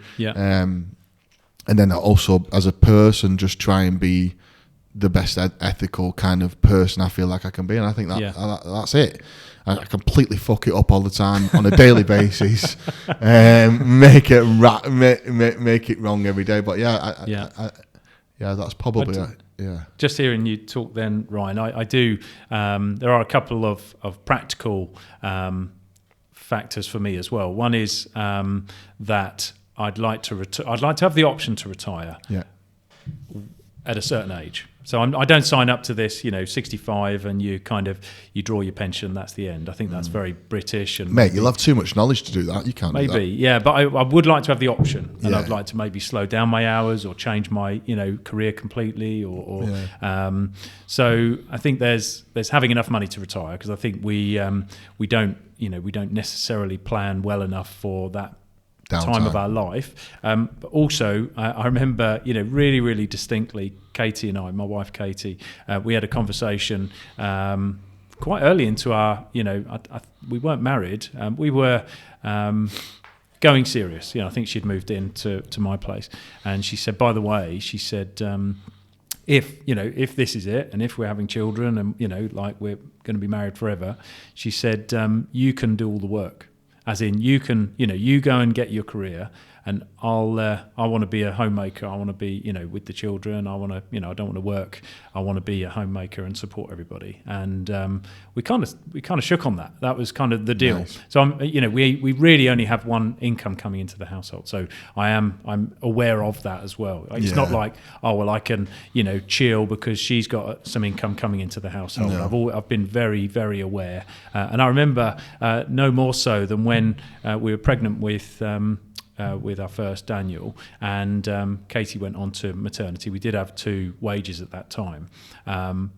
And then also as a person, just try and be the best ethical kind of person I feel like I can be. And I think that's it. I completely fuck it up all the time on a daily basis, make it wrong every day. But Yeah, that's probably Just hearing you talk then, Ryan, I do. There are a couple of practical factors for me as well. One is that I'd like to have the option to retire at a certain age. So I don't sign up to this, 65 and you draw your pension, that's the end. I think that's very British. And mate, you'll have too much knowledge to do that. You can't do that. Yeah, but I would like to have the option, and I'd like to maybe slow down my hours or change my, career completely, so I think there's having enough money to retire, because I think we don't necessarily plan well enough for that time of our life. But also, I remember, really, really distinctly, Katie and I, my wife Katie, we had a conversation quite early into our, we weren't married, we were going serious. I think she'd moved into my place, and she said, by the way, if this is it, and if we're having children, and we're going to be married forever, she said, you can do all the work. As in, you can, you go and get your career, and I want to be a homemaker. I want to be, with the children. I want to, I don't want to work. I want to be a homemaker and support everybody. And we kind of shook on that. That was kind of the deal. Nice. So we really only have one income coming into the household. So I'm aware of that as well. It's not like, I can, chill because she's got some income coming into the household. No. I've been very, very aware. And I remember no more so than when we were pregnant with our first Daniel, and Katie went on to maternity. We did have 2 wages at that time,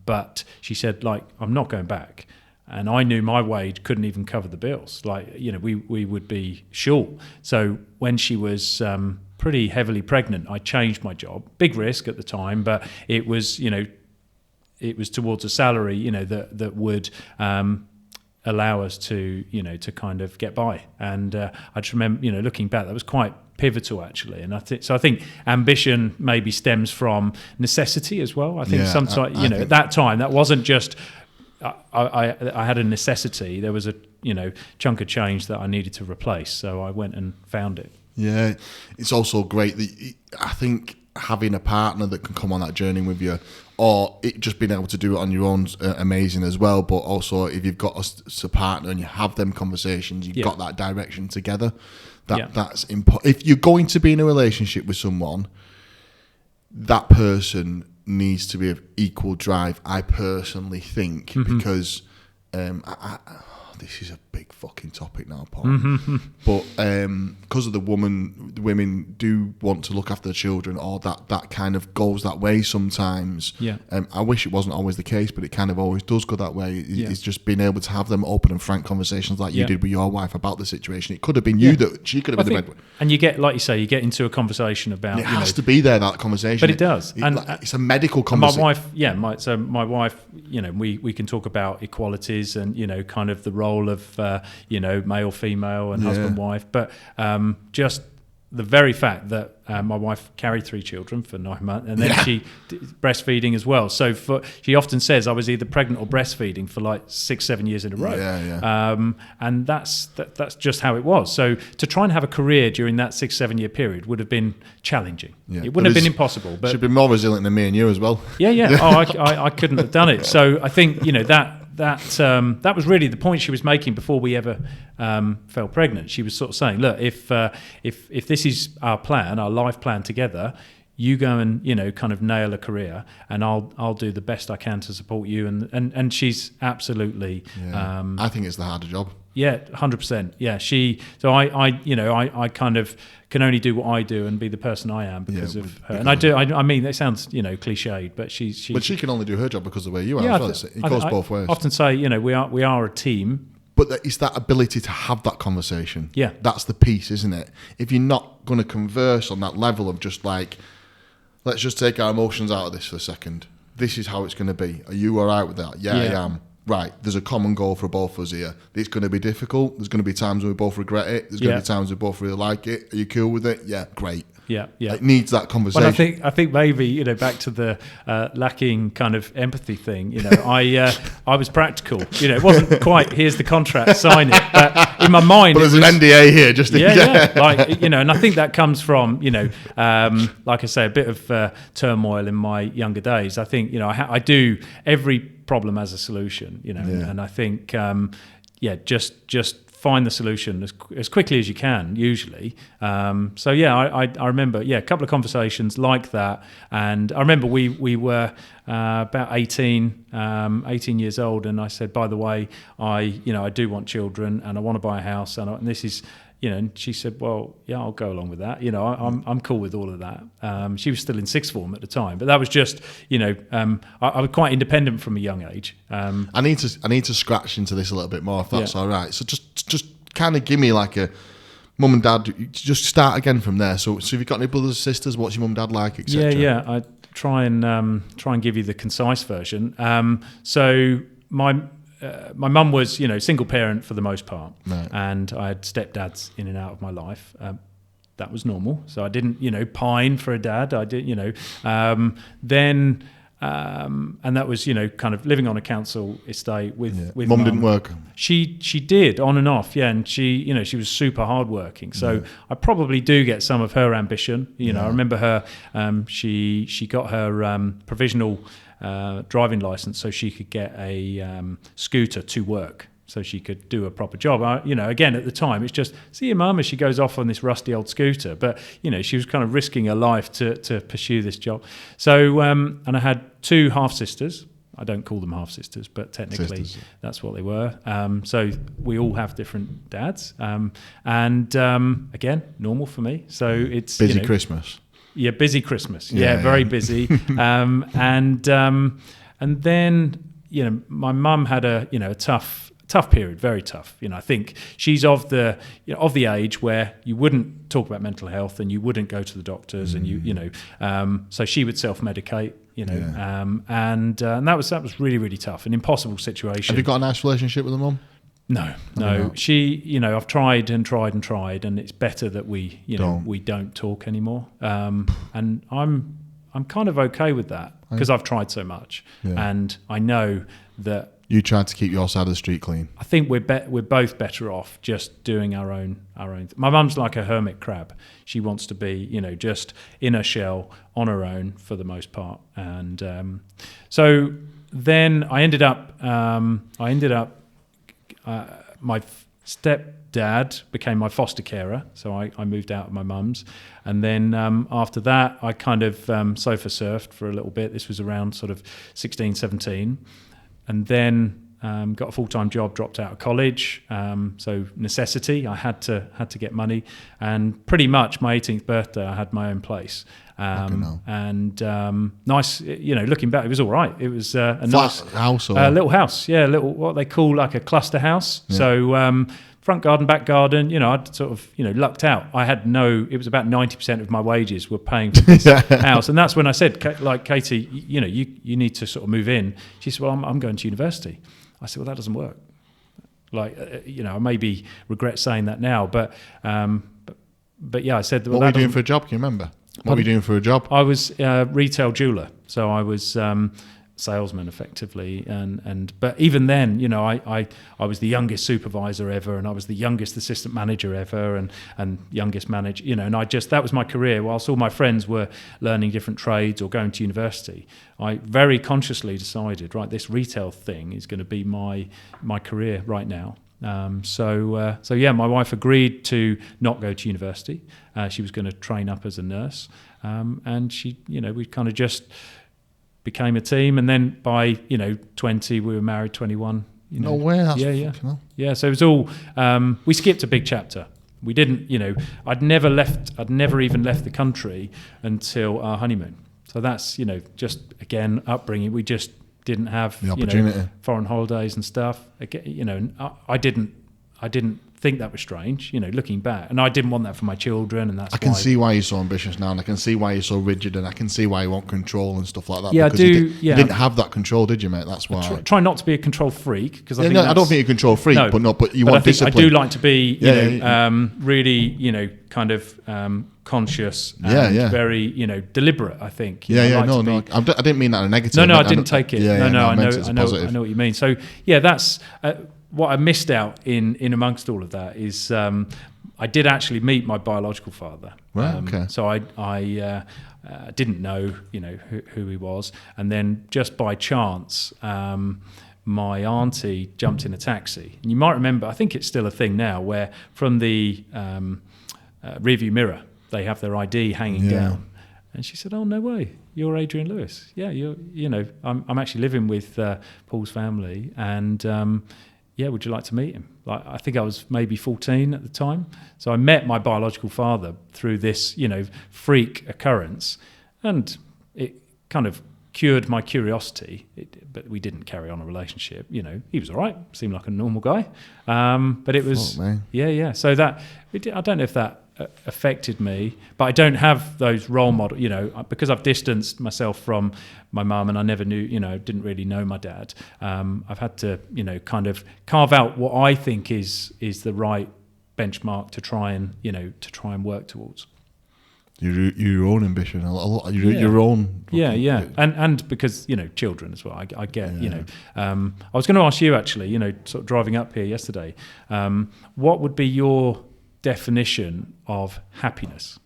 but she said, I'm not going back. And I knew my wage couldn't even cover the bills. We would be short. So when she was pretty heavily pregnant, I changed my job. Big risk at the time, but it was towards a salary, that would allow us to kind of get by. And I just remember, looking back, that was quite pivotal actually. And I think ambition maybe stems from necessity as well. I think sometimes, at that time, that wasn't just, I had a necessity. There was a, chunk of change that I needed to replace. So I went and found it. Yeah. It's also great that I think having a partner that can come on that journey with you, or it just being able to do it on your own, amazing as well. But also, if you've got a partner and you have them conversations, you've got that direction together. That's important. If you're going to be in a relationship with someone, that person needs to be of equal drive, I personally think, because this is a big fucking topic now, Paul. But because of the women do want to look after the children, or that kind of goes that way sometimes. I wish it wasn't always the case, but it kind of always does go that way. It's just being able to have them open and frank conversations like you did with your wife about the situation. It could have been you that she could have been the breadwinner. And you get, like you say, you get into a conversation about. It has to be there, that conversation. But it does. It's a medical conversation. My wife, we can talk about equalities and, kind of the role of male, female, and husband, wife, but just the very fact that my wife carried 3 children for 9 months, and then she breastfeeding as well. So she often says I was either pregnant or breastfeeding for 6-7 years in a row. And that's just how it was. So to try and have a career during that 6-7 year period would have been challenging. It wouldn't have been impossible. But she'd been more resilient than me and you as well. I couldn't have done it. So I think that was really the point she was making before we ever fell pregnant. She was sort of saying, look, if this is our plan, our life plan together, you go and kind of nail a career, and I'll do the best I can to support you. And she's absolutely. I think it's the harder job. 100%. I kind of can only do what I do and be the person I am because of her. And I mean, it sounds cliched, but but she can only do her job because of where you are. As well. It goes both ways. I often say, we are a team. But it's that ability to have that conversation. That's the piece, isn't it? If you're not going to converse on that level of just let's just take our emotions out of this for a second. This is how it's going to be. Are you all right with that? I am. right, there's a common goal for both of us here. It's going to be difficult. There's going to be times when we both regret it. There's going to be times we both really like it. Are you cool with it? Yeah, great. Yeah. It needs that conversation. Well, I think maybe, back to the lacking kind of empathy thing. I was practical. It wasn't quite, here's the contract, sign it. But in my mind, but there's an NDA here, just in case. Yeah. Like, and I think that comes from, like I say, a bit of turmoil in my younger days. I think, I do every problem as a solution. And I think, just find the solution as quickly as you can, usually. I remember, a couple of conversations like that. And I remember we were about 18 years old, and I said, by the way, I do want children, and I want to buy a house, and this is, and she said, well, yeah, I'll go along with that. I'm cool with all of that. She was still in sixth form at the time, but that was just, I was quite independent from a young age. I need to scratch into this a little bit more, if that's all right. So just kind of give me like a mum and dad. Just start again from there. So have you got any brothers or sisters? What's your mum and dad like, etc.? Yeah. I try and give you the concise version. So my mum was, single parent for the most part, right. And I had stepdads in and out of my life. That was normal. So I didn't, pine for a dad. I did, then, and that was, kind of living on a council estate with Mum didn't work. She did on and off, and she, she was super hardworking. So I probably do get some of her ambition. I remember her. She got her provisional driving license so she could get a scooter to work, so she could do a proper job. Again, at the time, it's just, see your mum as she goes off on this rusty old scooter. But, she was kind of risking her life to pursue this job. So, and I had two half-sisters. I don't call them half-sisters, but technically that's what they were. So we all have different dads. Again, normal for me. So it's... Busy Christmas. Yeah, busy Christmas. Yeah, very busy. And then, my mum had a tough period, very tough. I think she's of the age where you wouldn't talk about mental health and you wouldn't go to the doctors, and so she would self-medicate. And that was really, really tough, an impossible situation. Have you got a nice relationship with the mum? No. She, I've tried, and it's better that we don't talk anymore. And I'm kind of okay with that because I've tried so much, and I know that you tried to keep your side of the street clean. I think we're both better off just doing our own. My mum's like a hermit crab. She wants to be, just in her shell on her own for the most part. And so then I ended up. My stepdad became my foster carer, so I moved out of my mum's. And then after that, I kind of sofa surfed for a little bit. This was around sort of 16, 17. And then got a full-time job, dropped out of college. So necessity, I had to get money. And pretty much my 18th birthday, I had my own place. And nice, looking back, it was all right. It was a nice house, or little house, what they call like a cluster house. Yeah. So front garden, back garden. I'd sort of lucked out. I had it was about 90% of my wages were paying for this house, and that's when I said, like, Katie, you need to sort of move in. She said, well, I'm going to university. I said, well, that doesn't work. Like, I maybe regret saying that now, but yeah, I said, well, what were you doing for a job? Can you remember? What were you doing for a job? I was a retail jeweler, so I was salesman effectively, but even then, I was the youngest supervisor ever, and I was the youngest assistant manager ever, and youngest manager, and that was my career. Whilst all my friends were learning different trades or going to university, I very consciously decided, right, this retail thing is going to be my career right now. So my wife agreed to not go to university. She was going to train up as a nurse, and she, we kind of just became a team. And then by 20, we were married. 21. No way. That's yeah. So it was all. We skipped a big chapter. We didn't. I'd never even left the country until our honeymoon. So that's just again upbringing. We just didn't have the opportunity, foreign holidays and stuff. I didn't think that was strange, looking back. And I didn't want that for my children, and that's I can see why you're so ambitious now, and I can see why you're so rigid, and I can see why you want control and stuff like that. Yeah, because I do. You didn't have that control, did you, mate? That's why. Try not to be a control freak, because I don't think you're a control freak, but you want discipline. I do like to be, really, kind of conscious and very, deliberate. I think. I didn't mean that in a negative. No, I didn't take it. I know what you mean. So that's. What I missed out in amongst all of that is I did actually meet my biological father. Right. Okay. So I didn't know who he was, and then just by chance, my auntie jumped in a taxi. And you might remember, I think it's still a thing now, where from the rearview mirror they have their ID hanging down. And she said, "Oh, no way, you're Adrian Lewis. Yeah, I'm actually living with Paul's family, and would you like to meet him?" Like, I think I was maybe 14 at the time. So I met my biological father through this, freak occurrence, and it kind of cured my curiosity. But we didn't carry on a relationship. He was all right, seemed like a normal guy, but it was, So that I don't know if that affected me, but I don't have those role models, because I've distanced myself from my mum, and I never knew, didn't really know my dad. I've had to, kind of carve out what I think is the right benchmark to try and work towards. Your own ambition, your own. And because children as well. I get. I was going to ask you actually. Sort of driving up here yesterday, what would be your definition of happiness?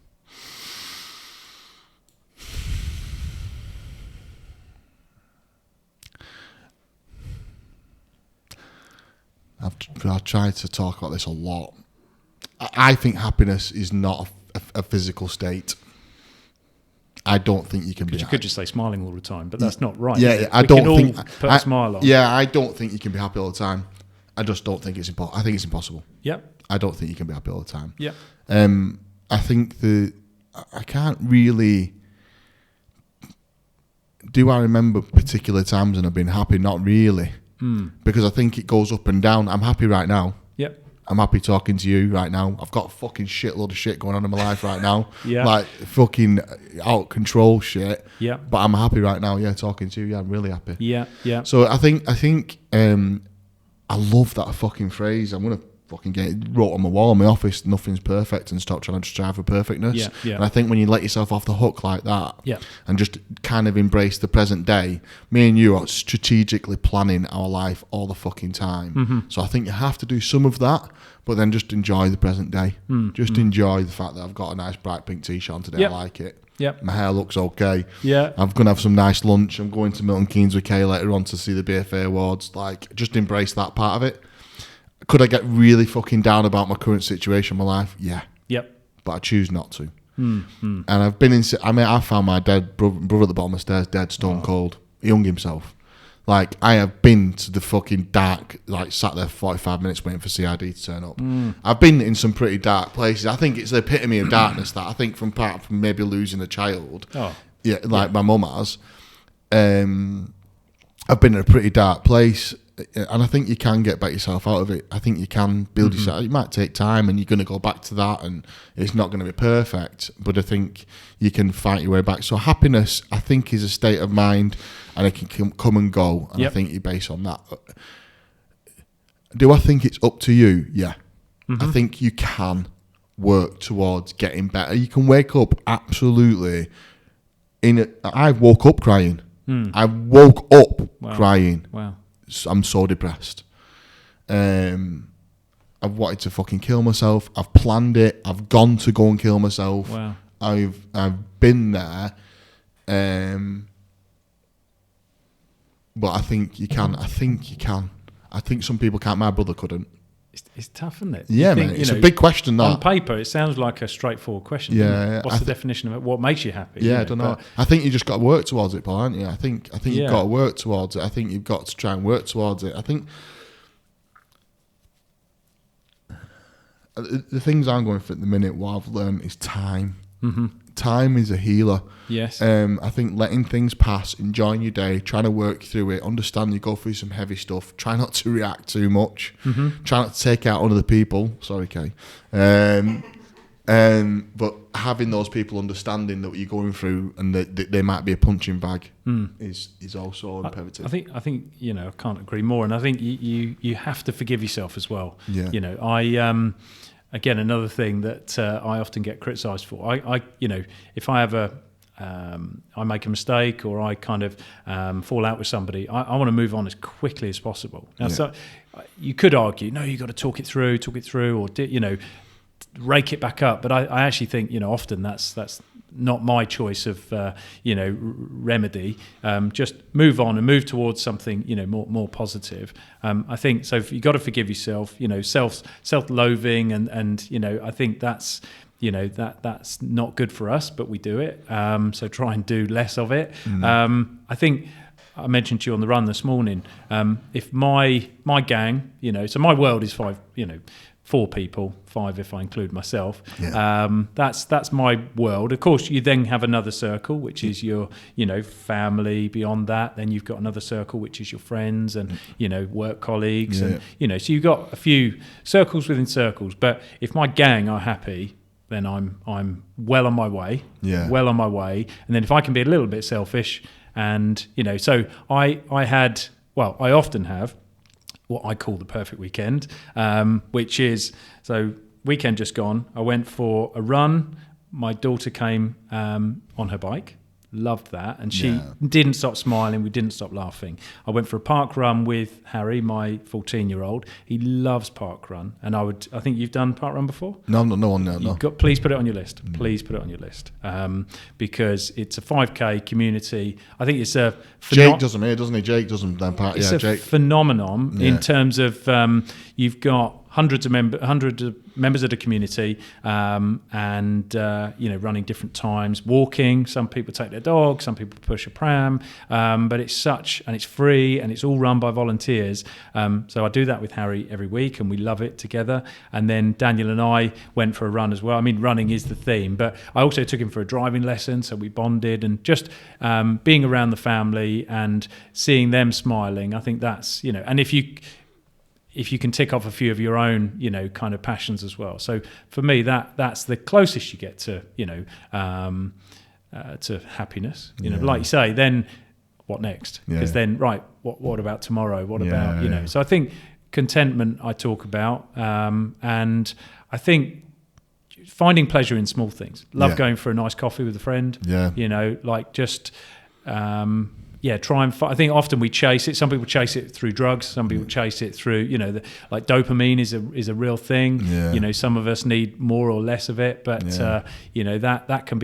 I've tried to talk about this a lot. I think happiness is not a physical state. I don't think you can be. You could just say smiling all the time, but that's not right. I don't think put a smile on. I don't think you can be happy all the time. I just don't think it's impossible. I think it's impossible. Yep. I don't think you can be happy all the time. Yep. I think I can't really. Do I remember particular times when I've been happy? Not really. Because I think it goes up and down. I'm happy right now. Yep. I'm happy talking to you right now. I've got a fucking shitload of shit going on in my life right now. Yeah. Like fucking out of control shit. Yeah. But I'm happy right now. Yeah, talking to you. Yeah, I'm really happy. Yeah. Yeah. So I think I love that fucking phrase. I'm gonna fucking get it wrote on my wall in my office. Nothing's perfect, and stop trying to strive for perfectness. Yeah, yeah. And I think when you let yourself off the hook like that, yeah. and just kind of embrace the present day, me and you are strategically planning our life all the fucking time. Mm-hmm. So I think you have to do some of that, but then just enjoy the present day. Just enjoy the fact that I've got a nice bright pink t-shirt on today. Yep. I like it. Yep. My hair looks okay. Yeah. I'm going to have some nice lunch. I'm going to Milton Keynes with Kay later on to see the BFA Awards. Like, just embrace that part of it. Could I get really fucking down about my current situation in my life? Yeah. Yep. But I choose not to. And I've been in... I found my dead brother at the bottom of the stairs, dead, stone cold. He hung himself. Like, I have been to the fucking dark, like, sat there for 45 minutes waiting for CID to turn up. I've been in some pretty dark places. I think it's the epitome of darkness that I think from maybe losing a child. Oh. Yeah, like my mum has. I've been in a pretty dark place, and I think you can get back yourself out of it. I think you can build yourself. It might take time, and you're going to go back to that, and it's not going to be perfect, but I think you can fight your way back. So happiness, I think, is a state of mind, and it can come and go, and I think you base on that. Do I think it's up to you? Yeah. I think you can work towards getting better. You can wake up absolutely I woke up crying. I woke up crying. Wow. I'm so depressed. I've wanted to fucking kill myself. I've planned it. I've gone to go and kill myself. Wow. I've been there. But I think you can. I think some people can't. My brother couldn't. It's tough, isn't it? Yeah, man. It's a big question, that. On paper, it sounds like a straightforward question. Yeah. What's the definition of it? What makes you happy? Yeah, I don't know. I think you just got to work towards it, Paul, aren't you? I think you've got to work towards it. I think you've got to try and work towards it. I think the things I'm going for at the minute, what I've learned is time. time is a healer. Yes. I think letting things pass, enjoying your day, trying to work through it, understand you go through some heavy stuff, try not to react too much, try not to take out on other people. Sorry, Kay. But having those people understanding that what you're going through and that they might be a punching bag is also imperative. I think I can't agree more. And I think you have to forgive yourself as well. Yeah. I again, another thing that I often get criticised for. I if I have I make a mistake or I kind of fall out with somebody, I want to move on as quickly as possible. Now, so you could argue, no, you got to talk it through, or rake it back up. But I actually think often that's not my choice of remedy. Just move on and move towards something more positive. I think so. You got to forgive yourself. Self-loathing and I think that's. That's not good for us, but we do it. So try and do less of it. I think I mentioned to you on the run this morning. If my gang, so my world is 4 people, 5 if I include myself. That's my world. Of course, you then have another circle, which is your family. Beyond that, then you've got another circle, which is your friends and work colleagues, and so you've got a few circles within circles. But if my gang are happy, then I'm well on my way. Well on my way. And then if I can be a little bit selfish, and so I often have what I call the perfect weekend, which is, so weekend just gone, I went for a run. My daughter came on her bike. Loved that, and she didn't stop smiling. We didn't stop laughing. I went for a park run with Harry, my 14-year-old. He loves park run, and I think you've done park run before. No. Please put it on your list. Please put it on your list, because it's a 5K community. I think it's a Jake does them here, doesn't he? Jake does them down park. It's a phenomenon in terms of you've got hundreds of members of the community, and running different times, walking. Some people take their dog, some people push a pram, but it's free and it's all run by volunteers. So I do that with Harry every week, and we love it together. And then Daniel and I went for a run as well. I mean, running is the theme, but I also took him for a driving lesson, so we bonded, and just being around the family and seeing them smiling. I think that's and if you can tick off a few of your own, kind of passions as well. So for me, that's the closest you get to, to happiness. Like you say, then what next? Because then, right, what about tomorrow? What about, So I think contentment I talk about, and I think finding pleasure in small things. Love going for a nice coffee with a friend. Just... try and I think often we chase it. Some people chase it through drugs. Some people chase it through, like dopamine is a real thing. Some of us need more or less of it, but that can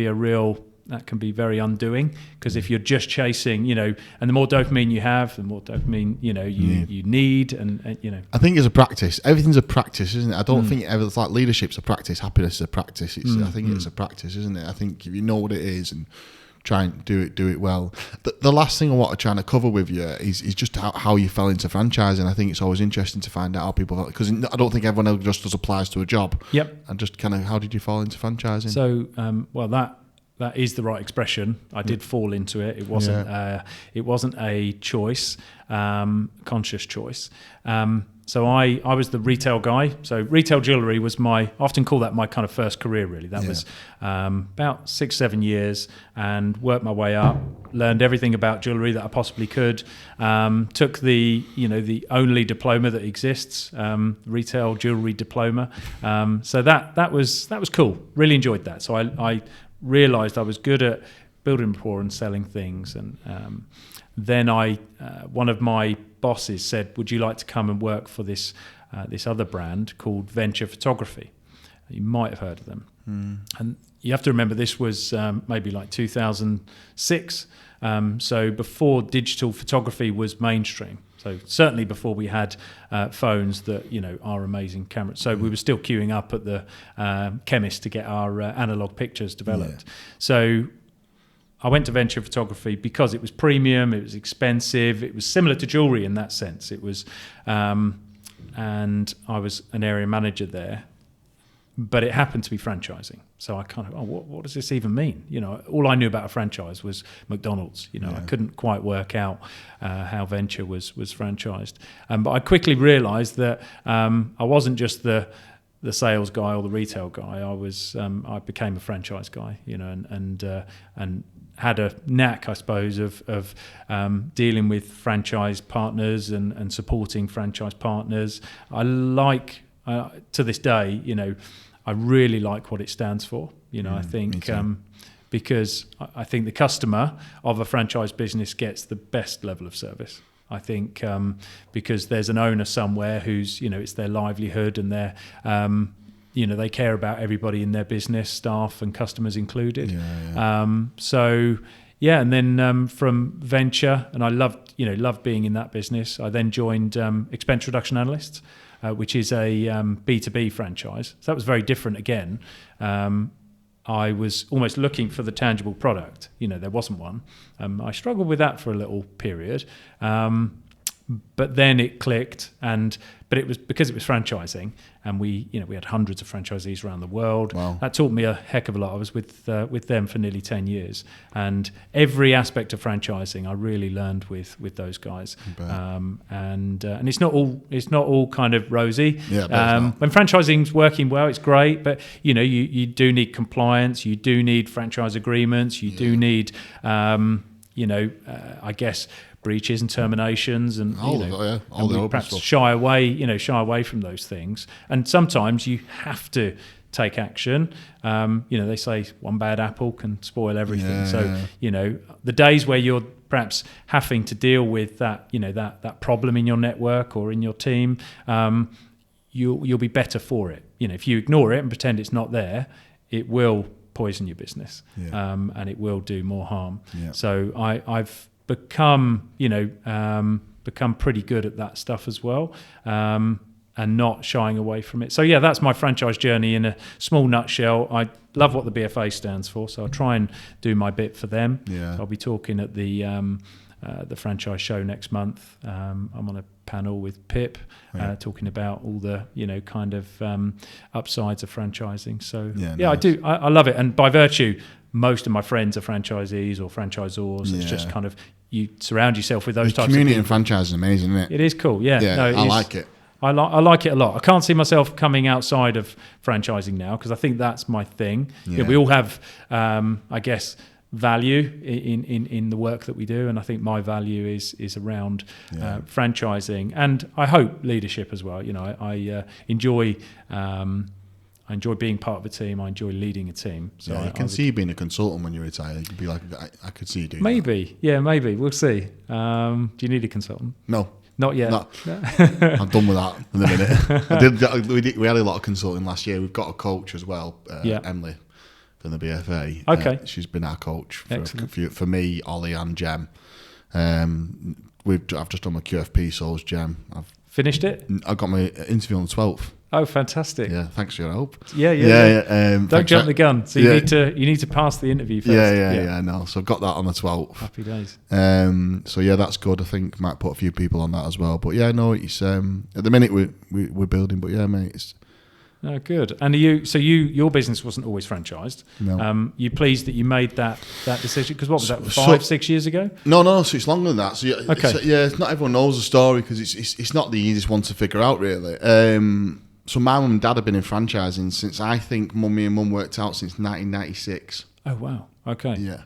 be very undoing, because if you're just chasing, and the more dopamine you have, the more dopamine you need, and I think it's a practice. Everything's a practice, isn't it? I don't think it's like leadership's a practice, happiness is a practice. I think it's a practice, isn't it? I think if you know what it is and try and do it well. The last thing I want to try and cover with you is just how you fell into franchising. I think it's always interesting to find out how people, because I don't think everyone else just applies to a job. And just kind of, how did you fall into franchising? So, that is the right expression. I did fall into it. It wasn't a choice, conscious choice. So I was the retail guy. So retail jewellery was I often call that my kind of first career, really. That was about 6-7 years, and worked my way up, learned everything about jewellery that I possibly could. Took the only diploma that exists, retail jewellery diploma. So that was cool. Really enjoyed that. So I realised I was good at building rapport and selling things, and then one of my bosses said, would you like to come and work for this other brand called Venture Photography? You might have heard of them. And you have to remember, this was maybe like 2006, so before digital photography was mainstream. So certainly before we had phones that are amazing cameras. So we were still queuing up at the chemist to get our analog pictures developed. So I went to Venture Photography because it was premium, it was expensive, it was similar to jewellery in that sense. It was, and I was an area manager there. but it happened to be franchising. So I kind of, what does this even mean? You know, all I knew about a franchise was McDonald's. You know, I couldn't quite work out how venture was franchised. But I quickly realised that I wasn't just the sales guy or the retail guy. I became a franchise guy. You know, and had a knack, I suppose, of dealing with franchise partners and supporting franchise partners. I like, to this day, you know, I really like what it stands for. You know, I think because I think the customer of a franchise business gets the best level of service. I think because there's an owner somewhere who's, you know, it's their livelihood and their you know, they care about everybody in their business, staff and customers included. So and then from venture, and I loved being in that business. I then joined Expense Reduction Analysts, which is a B2B franchise. So that was very different again. I was almost looking for the tangible product. You know, there wasn't one. I struggled with that for a little period. But then it clicked, but it was because it was franchising, and we had hundreds of franchisees around the world. Wow. That taught me a heck of a lot. I was with them for nearly 10 years, and every aspect of franchising I really learned with those guys. And it's not all kind of rosy. When franchising's working well, it's great, but you know, you do need compliance, you do need franchise agreements, you do need I guess breaches and terminations, and we perhaps shy away from those things. And sometimes you have to take action. They say one bad apple can spoil everything. You know, the days where you're perhaps having to deal with that, you know, that problem in your network or in your team, you'll be better for it. You know, if you ignore it and pretend it's not there, it will poison your business, and it will do more harm. So I've become pretty good at that stuff as well, and not shying away from it. So that's my franchise journey in a small nutshell. I love what the BFA stands for, so I'll try and do my bit for them. I'll be talking at the franchise show next month. I'm on a panel with Pip, talking about all the kind of upsides of franchising. So nice. I love it, and by virtue, most of my friends are franchisees or franchisors. It's just kind of, you surround yourself with those types of people. Community and franchise is amazing, isn't it? It is cool. I like it. I like it a lot. I can't see myself coming outside of franchising now, because I think that's my thing. We all have, I guess, value in the work that we do, and I think my value is around franchising, and I hope leadership as well. You know, I enjoy being part of a team. I enjoy leading a team. So I can see you being a consultant when you retire. You'd be like, I could see you doing maybe. that. Maybe. We'll see. Do you need a consultant? No. Not yet. No. I'm done with that in a minute. We had a lot of consulting last year. We've got a coach as well, Emily from the BFA. Okay. She's been our coach for me, Ollie and Jem. I've just done my QFP Souls, Jem. I've finished it? I got my interview on the 12th. Oh, fantastic! Yeah, thanks for your help. Don't jump the gun. So you need to pass the interview first. Yeah. No, so I got that on the 12th. Happy days. So that's good. I think might put a few people on that as well. But it's at the minute we're building. But mate, it's. Oh, good. And your business wasn't always franchised. No. You pleased that you made that decision? Because what was that, 6 years ago? No. So it's longer than that. So it's not everyone knows the story, because it's not the easiest one to figure out, really. So my mum and dad have been in franchising since, I think, mummy and mum worked out since 1996. Oh wow. Okay. Yeah.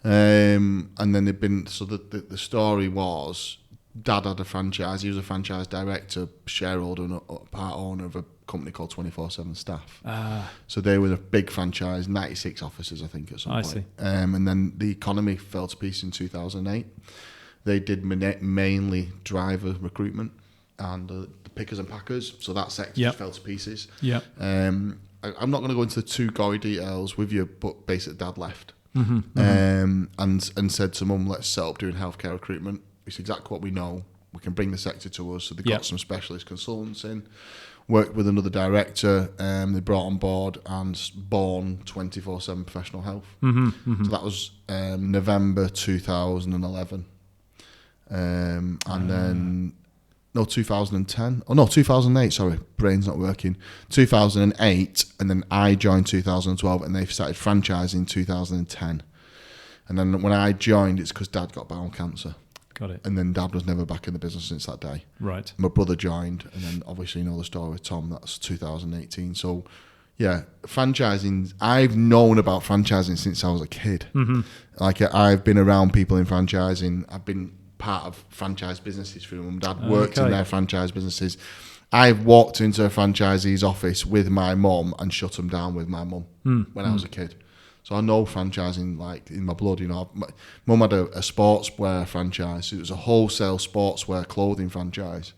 And then they've been. So the story was, dad had a franchise. He was a franchise director, shareholder, and a part owner of a company called 24/7 Staff. So they were a big franchise, 96 offices, I think, at some point. I see. And then the economy fell to pieces in 2008. They did mainly driver recruitment and the pickers and packers. So that sector just fell to pieces. Yeah. I'm not going to go into the too gory details with you, but basically dad left. And said to mum, let's set up doing healthcare recruitment. It's exactly what we know. We can bring the sector to us. So they got some specialist consultants in, worked with another director, they brought on board and born 24/7 Professional Health. So that was November 2011. And then No, 2010. Oh no, 2008. Sorry, brain's not working. 2008, and then I joined 2012, and they started franchising in 2010. And then when I joined, it's because Dad got bowel cancer. Got it. And then Dad was never back in the business since that day. Right. My brother joined, and then obviously you know the story with Tom. That's 2018. So, yeah, franchising. I've known about franchising since I was a kid. Mm-hmm. Like I've been around people in franchising. I've been part of franchise businesses through Mum and Dad. Worked in their franchise businesses. I've walked into a franchisee's office with my mum and shut them down with my mum when I was a kid. So I know franchising like in my blood. You know, Mum had a sportswear franchise. It was a wholesale sportswear clothing franchise.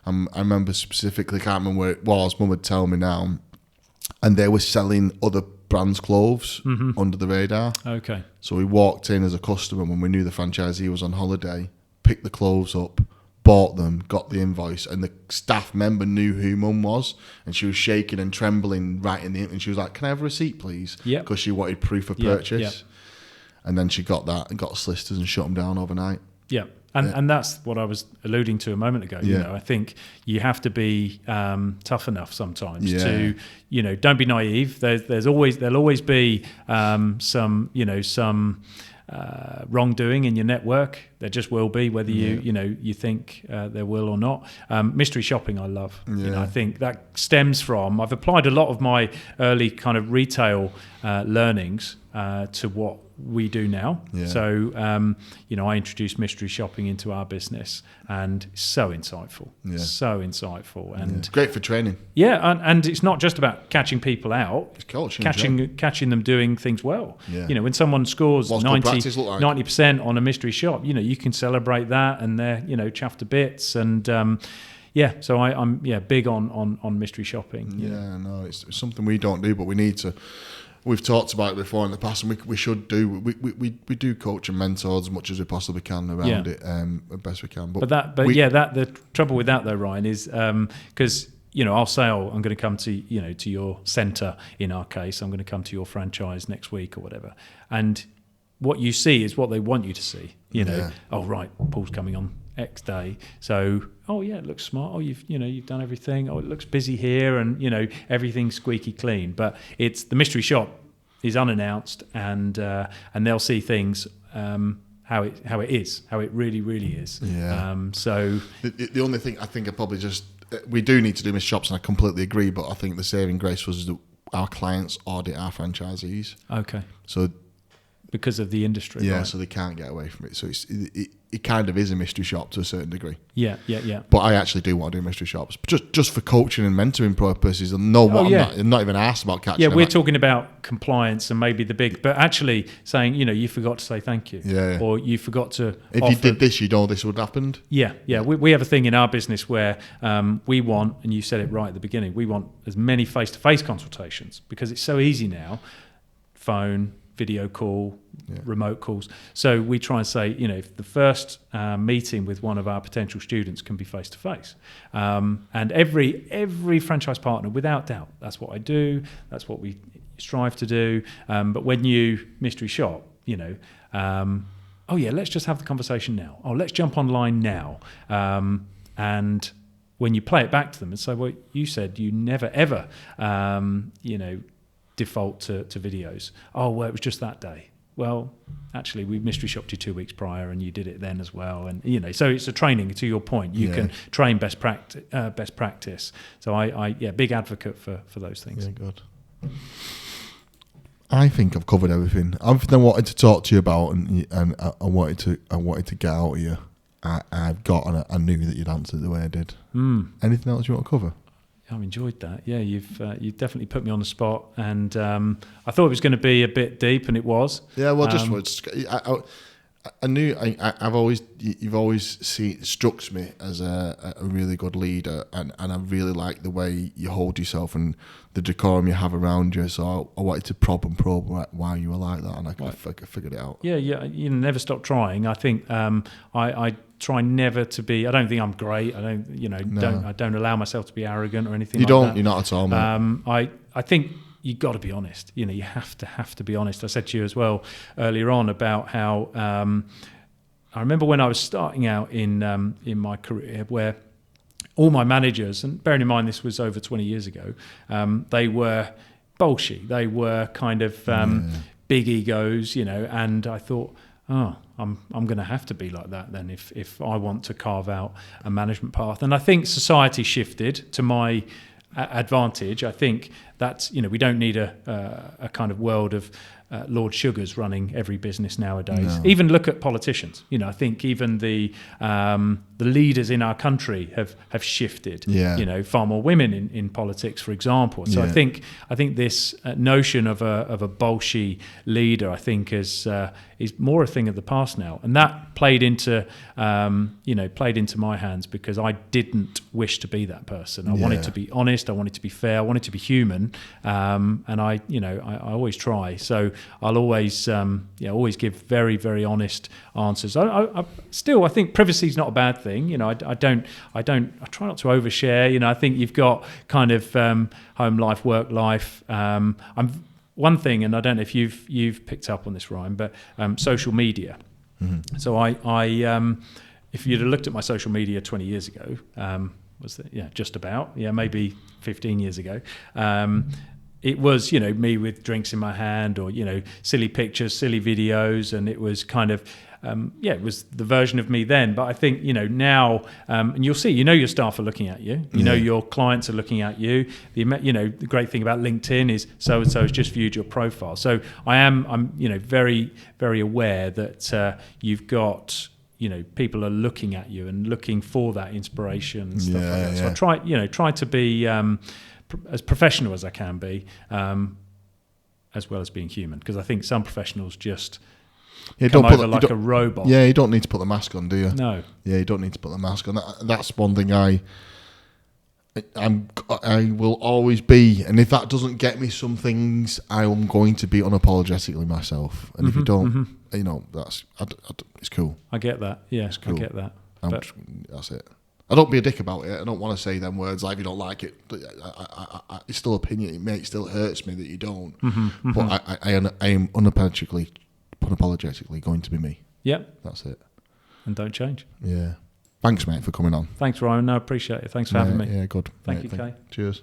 I remember specifically, can't remember where it was. Mum would tell me now, and they were selling other brands' clothes under the radar. Okay. So we walked in as a customer when we knew the franchisee was on holiday, picked the clothes up, bought them, got the invoice, and the staff member knew who Mum was, and she was shaking and trembling right in the, and she was like, "Can I have a receipt, please?" Yeah. Because she wanted proof of purchase. Yep. And then she got that and got solicitors and shut them down overnight. Yeah. And that's what I was alluding to a moment ago. You know, I think you have to be tough enough sometimes to, you know, don't be naive. There'll always be some wrongdoing in your network. There just will be, whether you think there will or not. Mystery shopping, I love. You know, I think that stems from, I've applied a lot of my early kind of retail learnings to what we do now. So, you know, I introduced mystery shopping into our business, and so insightful, and great for training. Yeah, and it's not just about catching people out. It's coaching, catching them doing things well. Yeah. You know, when someone scores 90% on a mystery shop, you know, you can celebrate that, and they're, you know, chuffed to bits, and so I'm big on mystery shopping. Yeah, no, it's something we don't do, but we need to. We've talked about it before in the past, and we should do. We do coach and mentor as much as we possibly can around it, as best we can. But the trouble with that though, Ryan, is because you know, I'll say, I'm going to come to to your centre. In our case, I'm going to come to your franchise next week or whatever, and what you see is what they want you to see. You know, oh right, Paul's coming on X day, so it looks smart. Oh, you've done everything. Oh, it looks busy here, and you know, everything's squeaky clean. But it's the mystery shop is unannounced, and they'll see things how it really is. Yeah. So the only thing I think we do need to do mystery shops, and I completely agree. But I think the saving grace was that our clients audit our franchisees. Okay. So. Because of the industry, right? So they can't get away from it. So it kind of is a mystery shop to a certain degree. Yeah. But I actually do want to do mystery shops, just for coaching and mentoring purposes. I'm not even asked about catching. Yeah, we're talking about compliance and maybe the big, but actually saying, you know, you forgot to say thank you, or you forgot to. If you did this, you know this would have happened. Yeah. We have a thing in our business where we want, and you said it right at the beginning, we want as many face-to-face consultations because it's so easy now, phone, video call, remote calls. So we try and say, you know, if the first meeting with one of our potential students can be face to face, and every franchise partner, without doubt, that's what I do. That's what we strive to do. But when you mystery shop, you know, let's just have the conversation now. Oh, let's jump online now. And when you play it back to them and say, well, you said you never ever, default to videos. Oh, well, it was just that day. Well, actually, we mystery shopped you 2 weeks prior, and you did it then as well. And you know, so it's a training. To your point, you can train best practice. So I big advocate for those things. Yeah, good. I think I've covered everything. Everything I wanted to talk to you about, and I wanted to get out of you. I've got, and I knew that you'd answer the way I did. Anything else you want to cover? I've enjoyed that. Yeah, you've definitely put me on the spot, and I thought it was going to be a bit deep, and it was. Yeah, well, I knew. You've always struck me as a really good leader, and I really like the way you hold yourself and the decorum you have around you. So I wanted to probe why you were like that, and I figured it out. Yeah. You never stop trying. I think I try never to be. I don't think I'm great. I don't. I don't allow myself to be arrogant or anything. You like don't. That. You're not at all, mate. I think you've got to be honest. You know, you have to be honest. I said to you as well earlier on about how I remember when I was starting out in my career, where all my managers, and bearing in mind this was over 20 years ago, they were bolshy. They were kind of big egos, and I thought, I'm going to have to be like that then if I want to carve out a management path. And I think society shifted to my advantage. I think that's, we don't need a kind of world of Lord Sugars running every business nowadays. No. Even look at politicians. I think even the leaders in our country have shifted. Yeah. Far more women in politics, for example. So yeah. I think this notion of a bolshy leader, I think, is more a thing of the past now, and that played into my hands because I didn't wish to be that person. I wanted to be honest. I wanted to be fair. I wanted to be human, and I always try. So I'll always give very, very honest answers. I think privacy is not a bad thing. I try not to overshare. I think you've got kind of home life, work life. One thing, and I don't know if you've picked up on this, Ryan, but social media. Mm-hmm. So I if you'd have looked at my social media 20 years ago, maybe 15 years ago, it was, me with drinks in my hand or, silly pictures, silly videos. And it was kind of, it was the version of me then. But I think, now, and you'll see, your staff are looking at you. Your clients are looking at you. The great thing about LinkedIn is so-and-so has just viewed your profile. So I'm very, very aware that you've got, people are looking at you and looking for that inspiration and stuff like that. So I try to be as professional as I can be, as well as being human, because I think some professionals just come over like a robot. Yeah, you don't need to put the mask on, do you? No. Yeah, you don't need to put the mask on. That's one thing I will always be, and if that doesn't get me some things, I am going to be unapologetically myself. And if you don't, it's cool. I get that. Yeah, it's cool. I get that. That's it. I don't be a dick about it. I don't want to say them words like if you don't like it. It's still opinion, mate. It still hurts me that you don't. Mm-hmm, but I am unapologetically going to be me. Yep. That's it. And don't change. Yeah. Thanks, mate, for coming on. Thanks, Ryan. No, I appreciate it. Thanks for having me. Yeah, good. Thank you, Kay. Cheers.